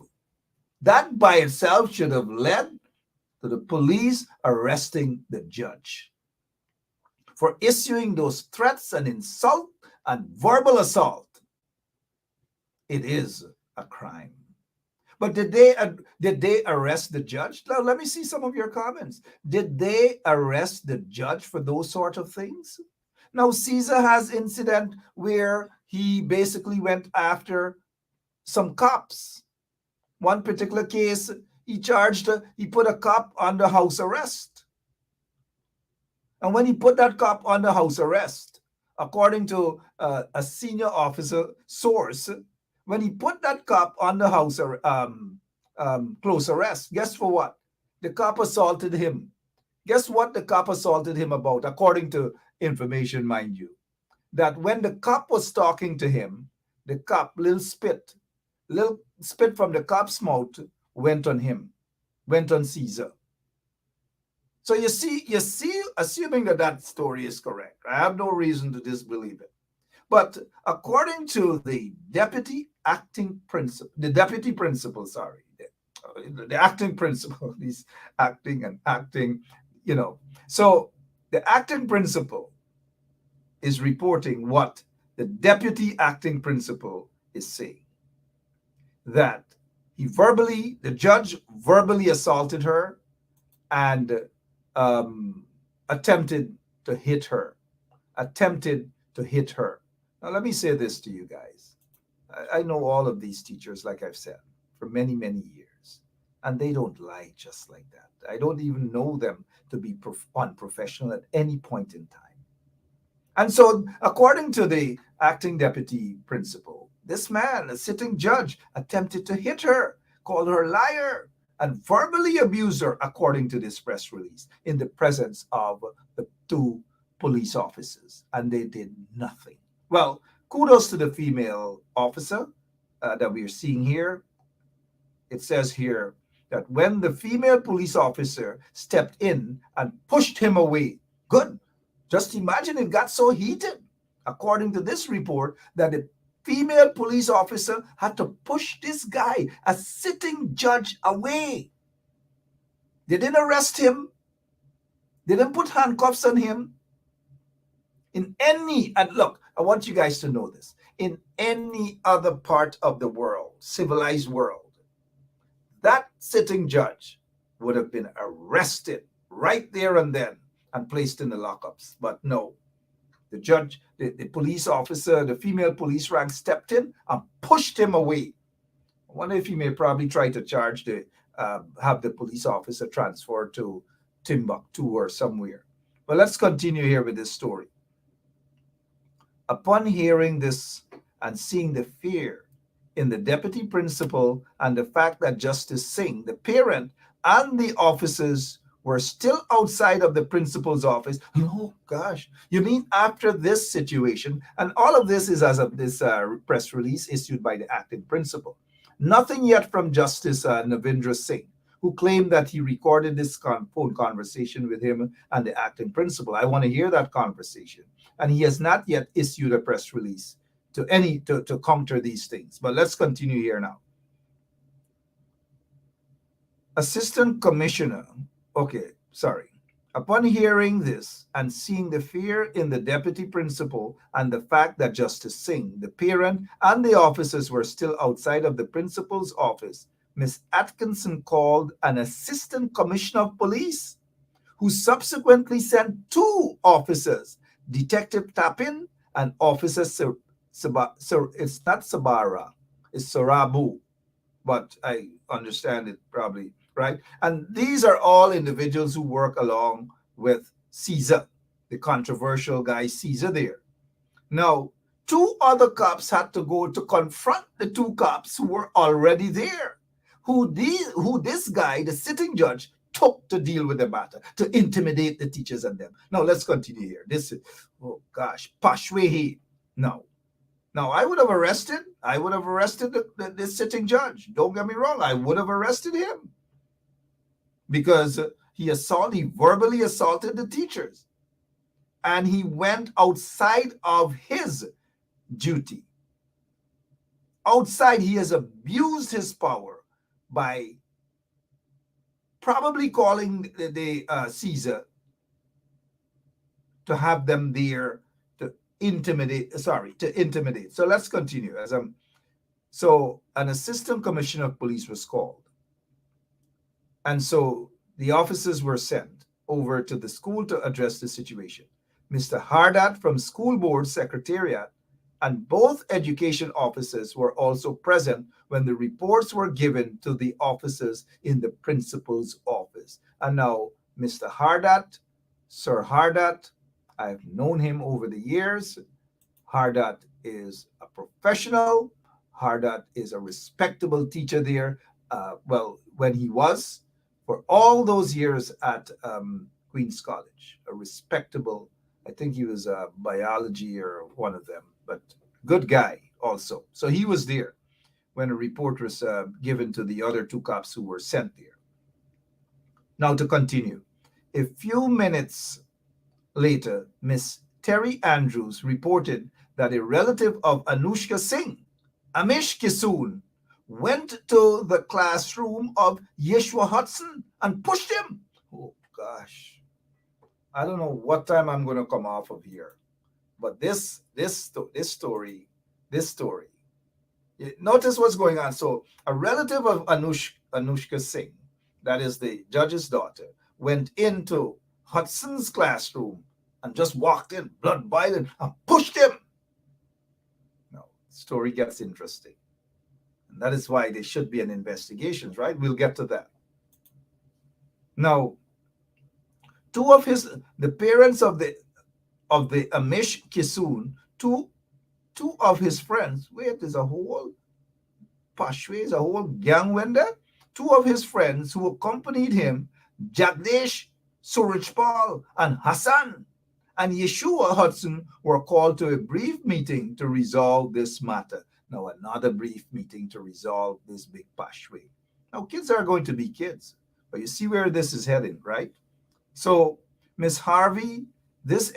should have led to the police arresting the judge for issuing those threats and insult and verbal assault. It is a crime. But did they arrest the judge? Now, let me see some of your comments. Did they arrest the judge for those sort of things? Now, Caesar has incident where he basically went after some cops. One particular case, he put a cop under house arrest. And when he put that cop under house arrest, according to a senior officer source, when he put that cop under house close arrest, guess for what? The cop assaulted him. Guess what the cop assaulted him about, according to information, mind you? That when the cop was talking to him, the cop, little spit from the cop's mouth went on him, went on Caesar. So you see, assuming that story is correct, I have no reason to disbelieve it. But according to the deputy principal, he's acting and acting, So the acting principal is reporting what the deputy acting principal is saying. That the judge verbally assaulted her and attempted to hit her. Now, let me say this to you guys. I know all of these teachers, like I've said, for many, many years, and they don't lie just like that. I don't even know them to be unprofessional at any point in time. And so, according to the acting deputy principal, this man, a sitting judge, attempted to hit her, called her a liar, and verbally abused her, according to this press release, in the presence of the two police officers, and they did nothing. Well, kudos to the female officer that we are seeing here. It says here that when the female police officer stepped in and pushed him away, good. Just imagine it got so heated, according to this report, that the female police officer had to push this guy, a sitting judge, away. They didn't arrest him. They didn't put handcuffs on him. And look, I want you guys to know this. In any other part of the world, civilized world, that sitting judge would have been arrested right there and then and placed in the lockups. But no, the judge, the police officer, the female police rank stepped in and pushed him away. I wonder if he may probably try to have the police officer transferred to Timbuktu or somewhere. But let's continue here with this story. Upon hearing this and seeing the fear in the deputy principal and the fact that Justice Singh, the parent, and the officers were still outside of the principal's office. Oh, gosh. You mean after this situation? And all of this is as of this press release issued by the acting principal. Nothing yet from Justice Navindra Singh, who claimed that he recorded this phone conversation with him and the acting principal. I want to hear that conversation. And he has not yet issued a press release to counter these things. But let's continue here now. Assistant Commissioner, upon hearing this and seeing the fear in the deputy principal and the fact that Justice Singh, the parent, and the officers were still outside of the principal's office, Ms. Atkinson called an assistant commissioner of police, who subsequently sent two officers, Detective Tapin and Officer it's not Sabara, it's Sarabu, but I understand it probably, right? And these are all individuals who work along with Caesar. the controversial guy Caesar there. Now, two other cops had to go to confront the two cops who were already there, who this guy, the sitting judge, took to deal with the matter, to intimidate the teachers and them. Now, let's continue here. This is, oh gosh, Pashwehi. No. Now, I would have arrested the sitting judge. Don't get me wrong. I would have arrested him because he verbally assaulted the teachers. And he went outside of his duty. Outside, he has abused his power by probably calling the Caesar to have them there to intimidate. So let's continue. So an assistant commissioner of police was called. And so the officers were sent over to the school to address the situation. Mr. Hardat from school board secretariat and both education officers were also present when the reports were given to the officers in the principal's office. And now, Mr. Hardat, Sir Hardat, I've known him over the years. Hardat is a professional. Hardat is a respectable teacher there. When he was, for all those years at Queen's College, a respectable, I think he was a biology or one of them, but good guy also. So he was there when a report was given to the other two cops who were sent there. Now to continue. A few minutes later, Miss Terry Andrews reported that a relative of Anushka Singh, Amish Kisoon, went to the classroom of Yeshua Hudson and pushed him. Oh, gosh. I don't know what time I'm going to come off of here. But this story, notice what's going on. So a relative of Anushka Singh, that is the judge's daughter, went into Hudson's classroom and just walked in, blood boiling, and pushed him. Now, the story gets interesting. And that is why there should be an investigation, right? We'll get to that. Now, the parents of the Amish Kisoon, two of his friends, there's a whole gang went there. Two of his friends who accompanied him, Jagdish, Surajpal, and Hassan, and Yeshua Hudson, were called to a brief meeting to resolve this matter. Now, another brief meeting to resolve this big Pashwe. Now, kids are going to be kids, but you see where this is heading, right? So, Miss Harvey, this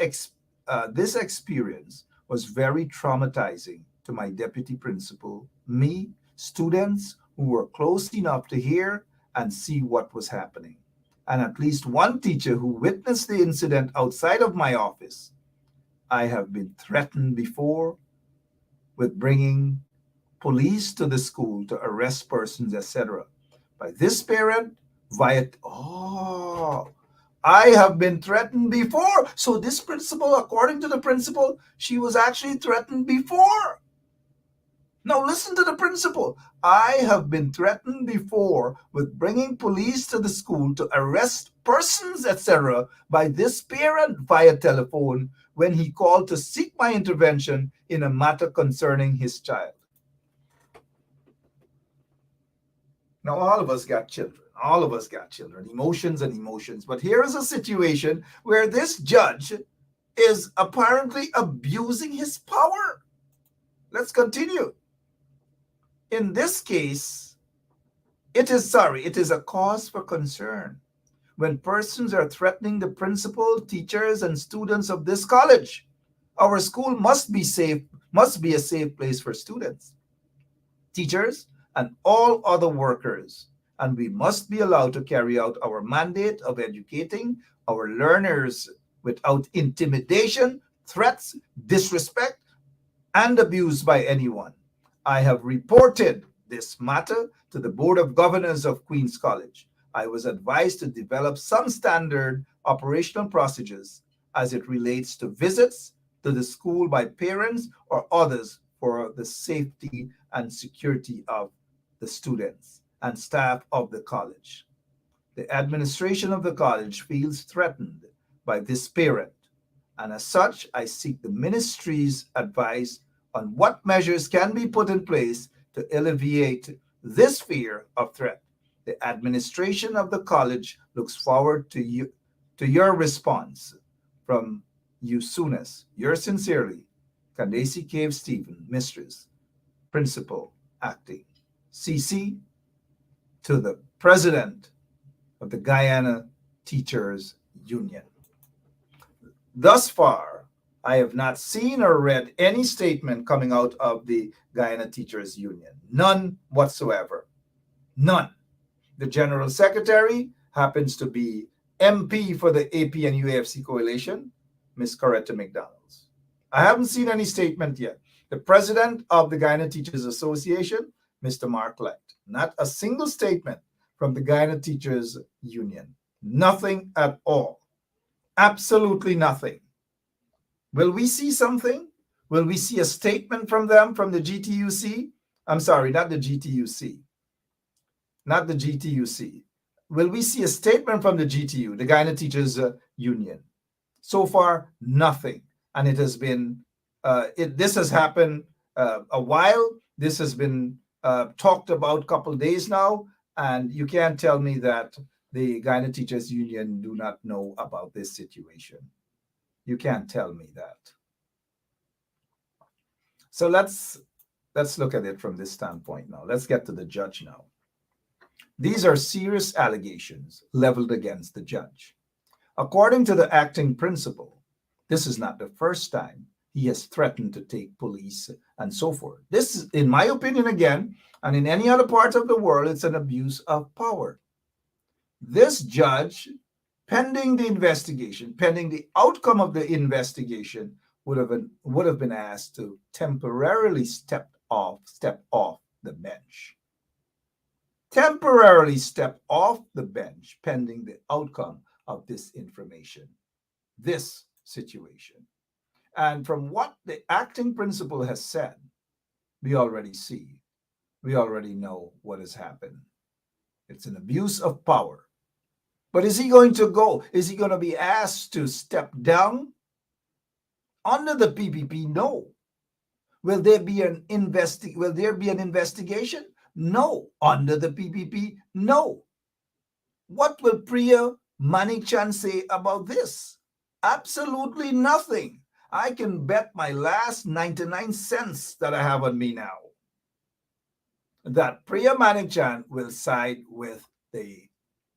experience was very traumatizing to my deputy principal, me, students who were close enough to hear and see what was happening, and at least one teacher who witnessed the incident outside of my office. I have been threatened before with bringing police to the school to arrest persons, etc. by this parent I have been threatened before. So this principal, according to the principal, she was actually threatened before. Now listen to the principal. I have been threatened before with bringing police to the school to arrest persons, etc. by this parent via telephone when he called to seek my intervention in a matter concerning his child. Now, all of us got children. All of us got children, emotions and emotions. But here is a situation where this judge is apparently abusing his power. Let's continue. In this case, it is a cause for concern when persons are threatening the principal, teachers, and students of this college. Our school must be a safe place for students, teachers, and all other workers, and we must be allowed to carry out our mandate of educating our learners without intimidation, threats, disrespect, and abuse by anyone. I have reported this matter to the Board of Governors of Queen's College. I was advised to develop some standard operational procedures as it relates to visits to the school by parents or others for the safety and security of the students and staff of the college. The administration of the college feels threatened by this parent and as such, I seek the ministry's advice on what measures can be put in place to alleviate this fear of threat. The administration of the college looks forward to your response. From you soonest. Yours sincerely, Candace Cave Stephen, Mistress, Principal, Acting. CC to the President of the Guyana Teachers Union. Thus far, I have not seen or read any statement coming out of the Guyana Teachers Union. None whatsoever. None. The General Secretary happens to be MP for the AP and UAFC coalition, Ms. Coretta McDonald's. I haven't seen any statement yet. The President of the Guyana Teachers Association, Mr. Mark Light. Not a single statement from the Guyana Teachers Union. Nothing at all. Absolutely nothing. Will we see something? Will we see a statement from them, from the GTUC? I'm sorry, not the GTUC. Not the GTUC. Will we see a statement from the GTU, the Guyana Teachers Union? So far, nothing. And it has been, this has happened a while. This has been talked about a couple of days now. And you can't tell me that the Guyana Teachers Union do not know about this situation. You can't tell me that. So let's look at it from this standpoint now. Let's get to the judge now. These are serious allegations leveled against the judge. According to the acting principal, this is not the first time he has threatened to take police and so forth. This is, in my opinion, again, and in any other part of the world, it's an abuse of power. This judge, pending the investigation, pending the outcome of the investigation, would have been asked to temporarily step off the bench. Temporarily step off the bench pending the outcome of this information, this situation. And from what the acting principal has said, we already see, we already know what has happened. It's an abuse of power. But is he going to go? Is he going to be asked to step down? Under the PPP, no. Will there be an investigation? No. Under the PPP, no. What will Priya Manichan say about this? Absolutely nothing. I can bet my last 99 cents that I have on me now that Priya Manichan will side with the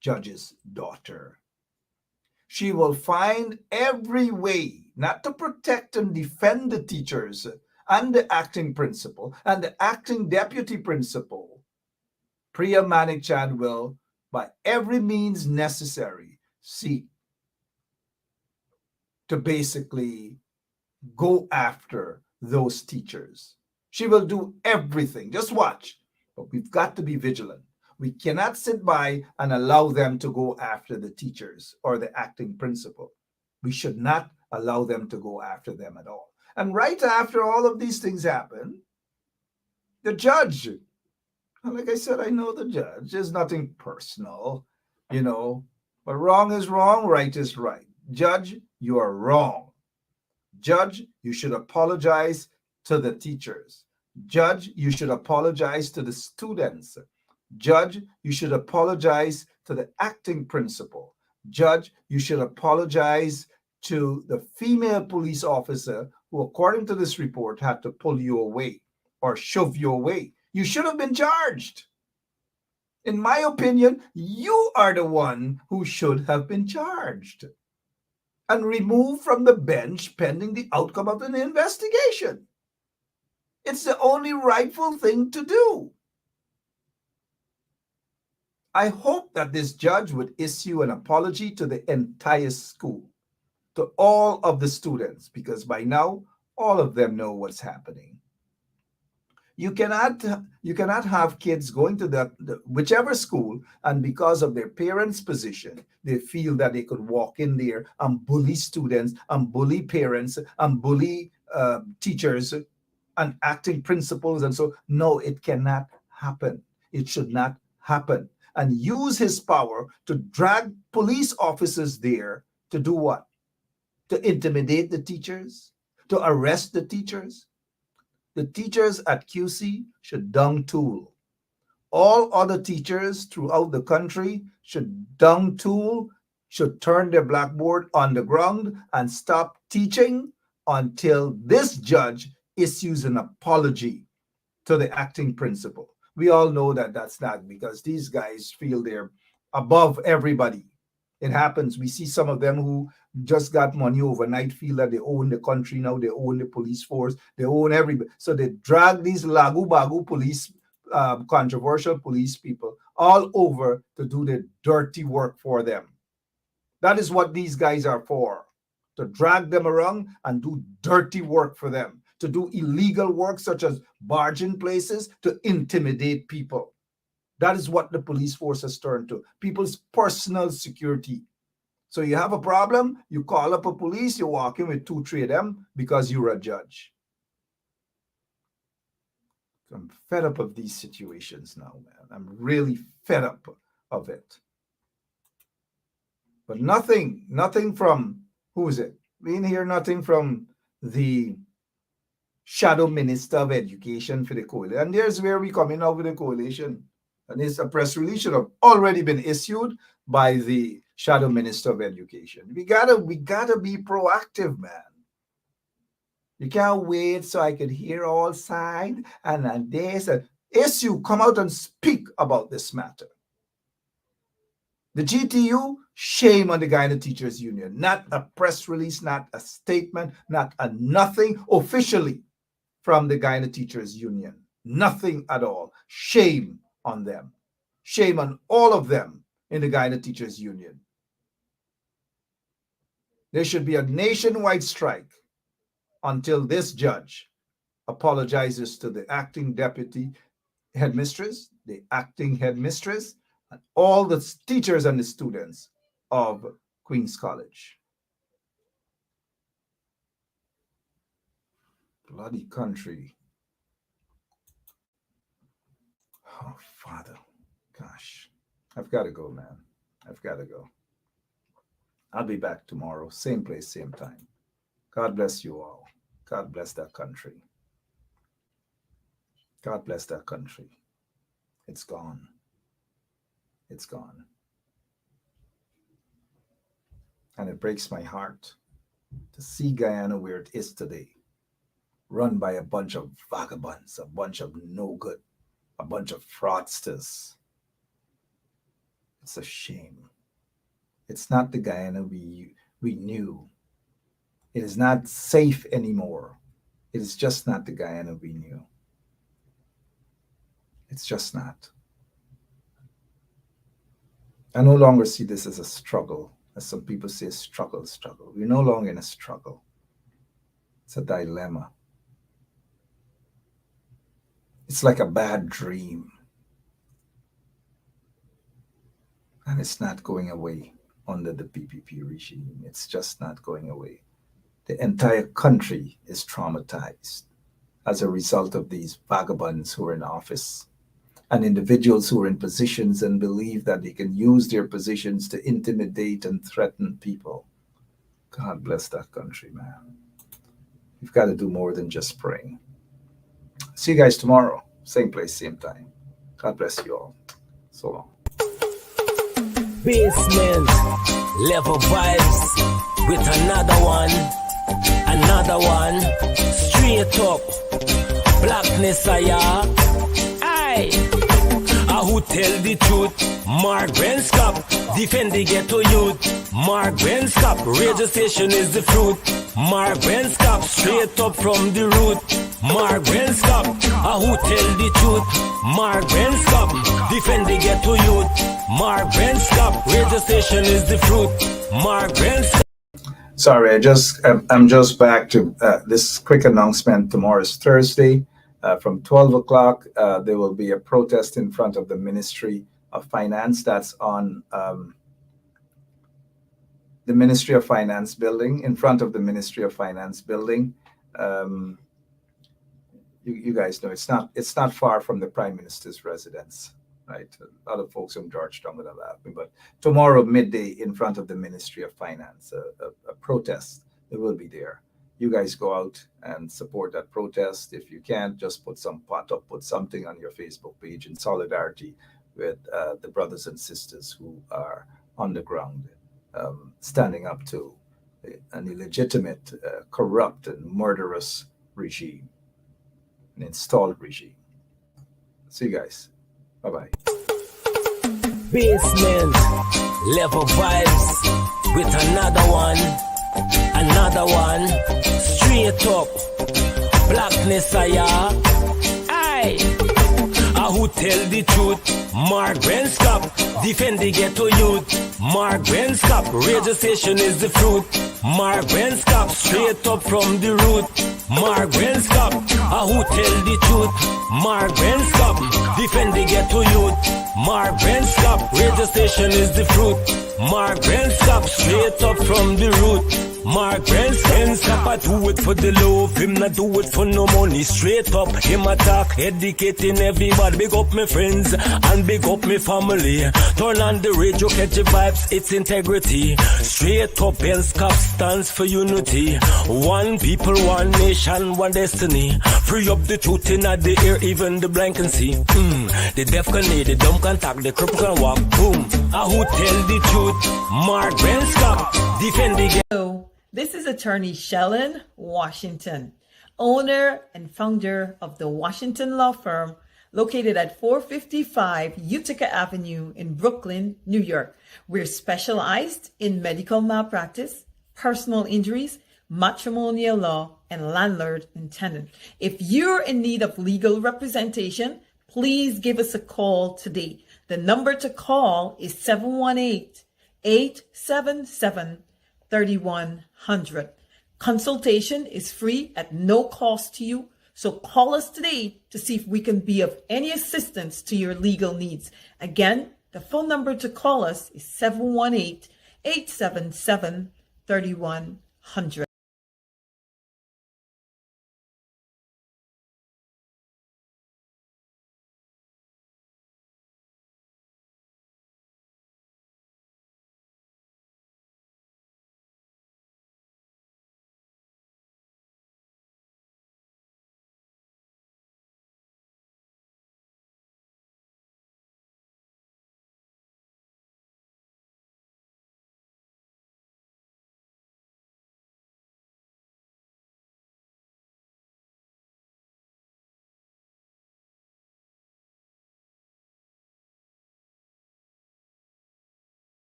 judge's daughter. She will find every way not to protect and defend the teachers and the acting principal and the acting deputy principal. Priya Manichan will, by every means necessary, seek to basically go after those teachers. She will do everything. Just watch. But we've got to be vigilant. We cannot sit by and allow them to go after the teachers or the acting principal. We should not allow them to go after them at all. And right after all of these things happen, the judge, like I said, I know the judge. There's nothing personal, but wrong is wrong, right is right. Judge, you are wrong. Judge, you should apologize to the teachers. Judge, you should apologize to the students. Judge, you should apologize to the acting principal. Judge, you should apologize to the female police officer who, according to this report, had to pull you away or shove you away. You should have been charged. In my opinion, you are the one who should have been charged and removed from the bench pending the outcome of an investigation. It's the only rightful thing to do. I hope that this judge would issue an apology to the entire school, to all of the students, because by now, all of them know what's happening. You cannot have kids going to the whichever school, and because of their parents' position, they feel that they could walk in there and bully students and bully parents and bully teachers and acting principals. And so, no, it cannot happen. It should not happen. And use his power to drag police officers there to do what? to intimidate the teachers, to arrest the teachers. The teachers at QC should dung tool. All other teachers throughout the country should dung tool, should turn their blackboard on the ground and stop teaching until this judge issues an apology to the acting principal. We all know that that's not, because these guys feel they're above everybody. It happens. We see some of them who just got money overnight, feel that they own the country now, they own the police force, they own everybody. So they drag these lagu bagu police, controversial police people all over to do the dirty work for them. That is what these guys are for, to drag them around and do dirty work for them, to do illegal work such as barging places, to intimidate people. That is what the police force has turned to, people's personal security. So you have a problem, you call up a police, you walk in with 2-3 of them because you're a judge. I'm fed up of these situations now, man. I'm really fed up of it. But nothing from, who is it? We didn't hear nothing from the shadow minister of education for the coalition. And there's where we come in out with the coalition. And it's a press release should have already been issued by the shadow minister of education. We gotta be proactive, man. You can't wait so I could hear all sides and there's an issue. Come out and speak about this matter. The GTU, shame on the Guyana Teachers Union. Not a press release, not a statement, not a nothing officially from the Guyana Teachers Union. Nothing at all. Shame on them. Shame on all of them in the Guyana Teachers Union. There should be a nationwide strike until this judge apologizes to the acting deputy headmistress, the acting headmistress, and all the teachers and the students of Queen's College. Bloody country. Oh, Father. Gosh. I've got to go, man. I've got to go. I'll be back tomorrow. Same place, same time. God bless you all. God bless that country. God bless that country. It's gone. It's gone. And it breaks my heart to see Guyana where it is today, run by a bunch of vagabonds, a bunch of no good, a bunch of fraudsters. It's a shame. It's not the Guyana we knew. It is not safe anymore. It is just not the Guyana we knew. It's just not. I no longer see this as a struggle, as some people say, struggle. We're no longer in a struggle. It's a dilemma. It's like a bad dream. And it's not going away under the PPP regime. It's just not going away. The entire country is traumatized as a result of these vagabonds who are in office and individuals who are in positions and believe that they can use their positions to intimidate and threaten people. God bless that country, man. We've got to do more than just praying. See you guys tomorrow. Same place, same time. God bless you all. So long. Basement level vibes with another one, straight up blackness. Aye, who tell the truth? Mark Benskop, defend the ghetto youth. Mark Benskop, radio station is the fruit. Mark Benskop, straight up from the root. Mark Benskop, who tell the truth? Mark Benskop, defend the ghetto youth. Mark Benskop, radio station is the fruit. Mark Benskop. Sorry, I'm just back to this quick announcement. Tomorrow is Thursday. From 12 o'clock, there will be a protest in front of the Ministry of Finance. That's on the Ministry of Finance building, in front of the Ministry of Finance building. You guys know it's not far from the Prime Minister's residence, right? A lot of folks from Georgetown would have asked me, but tomorrow midday in front of the Ministry of Finance, a protest It will be there. You guys go out and support that protest. If you can't, just put something on your Facebook page in solidarity with the brothers and sisters who are on the ground, standing up to an illegitimate, corrupt, and murderous regime, an installed regime. See you guys. Bye-bye. Basement level vibes with another one, straight up blackness. Aye, who tell the truth? Mark Benscop, defend the ghetto youth. Mark Benscop, radio station is the fruit. Mark Benscop, straight up from the root. Mark Benscop, who tell the truth? Mark Benscop, defend the ghetto youth. Mark Benscop, radio station is the fruit. Mark Benscop, straight up from the root. Mark Benscop, I do it for the love, him not do it for no money. Straight up, him attack, educating everybody. Big up my friends and big up my family. Turn on the radio, catch the vibes, it's integrity. Straight up, Benscop stands for unity. One people, one nation, one destiny. Free up the truth in the air, even the blind can see. The deaf can hear, the dumb can talk, the cripple can walk. Boom. Who tell the truth? Mark Benscop, defend the Hello, this is attorney Shellen Washington, owner and founder of the Washington law firm located at 455 Utica Avenue in Brooklyn, New York. We're specialized in medical malpractice, personal injuries, matrimonial law, and landlord and tenant. If you're in need of legal representation, please give us a call today. The number to call is 718-877-3100. Consultation is free at no cost to you. So call us today to see if we can be of any assistance to your legal needs. Again, the phone number to call us is 718-877-3100.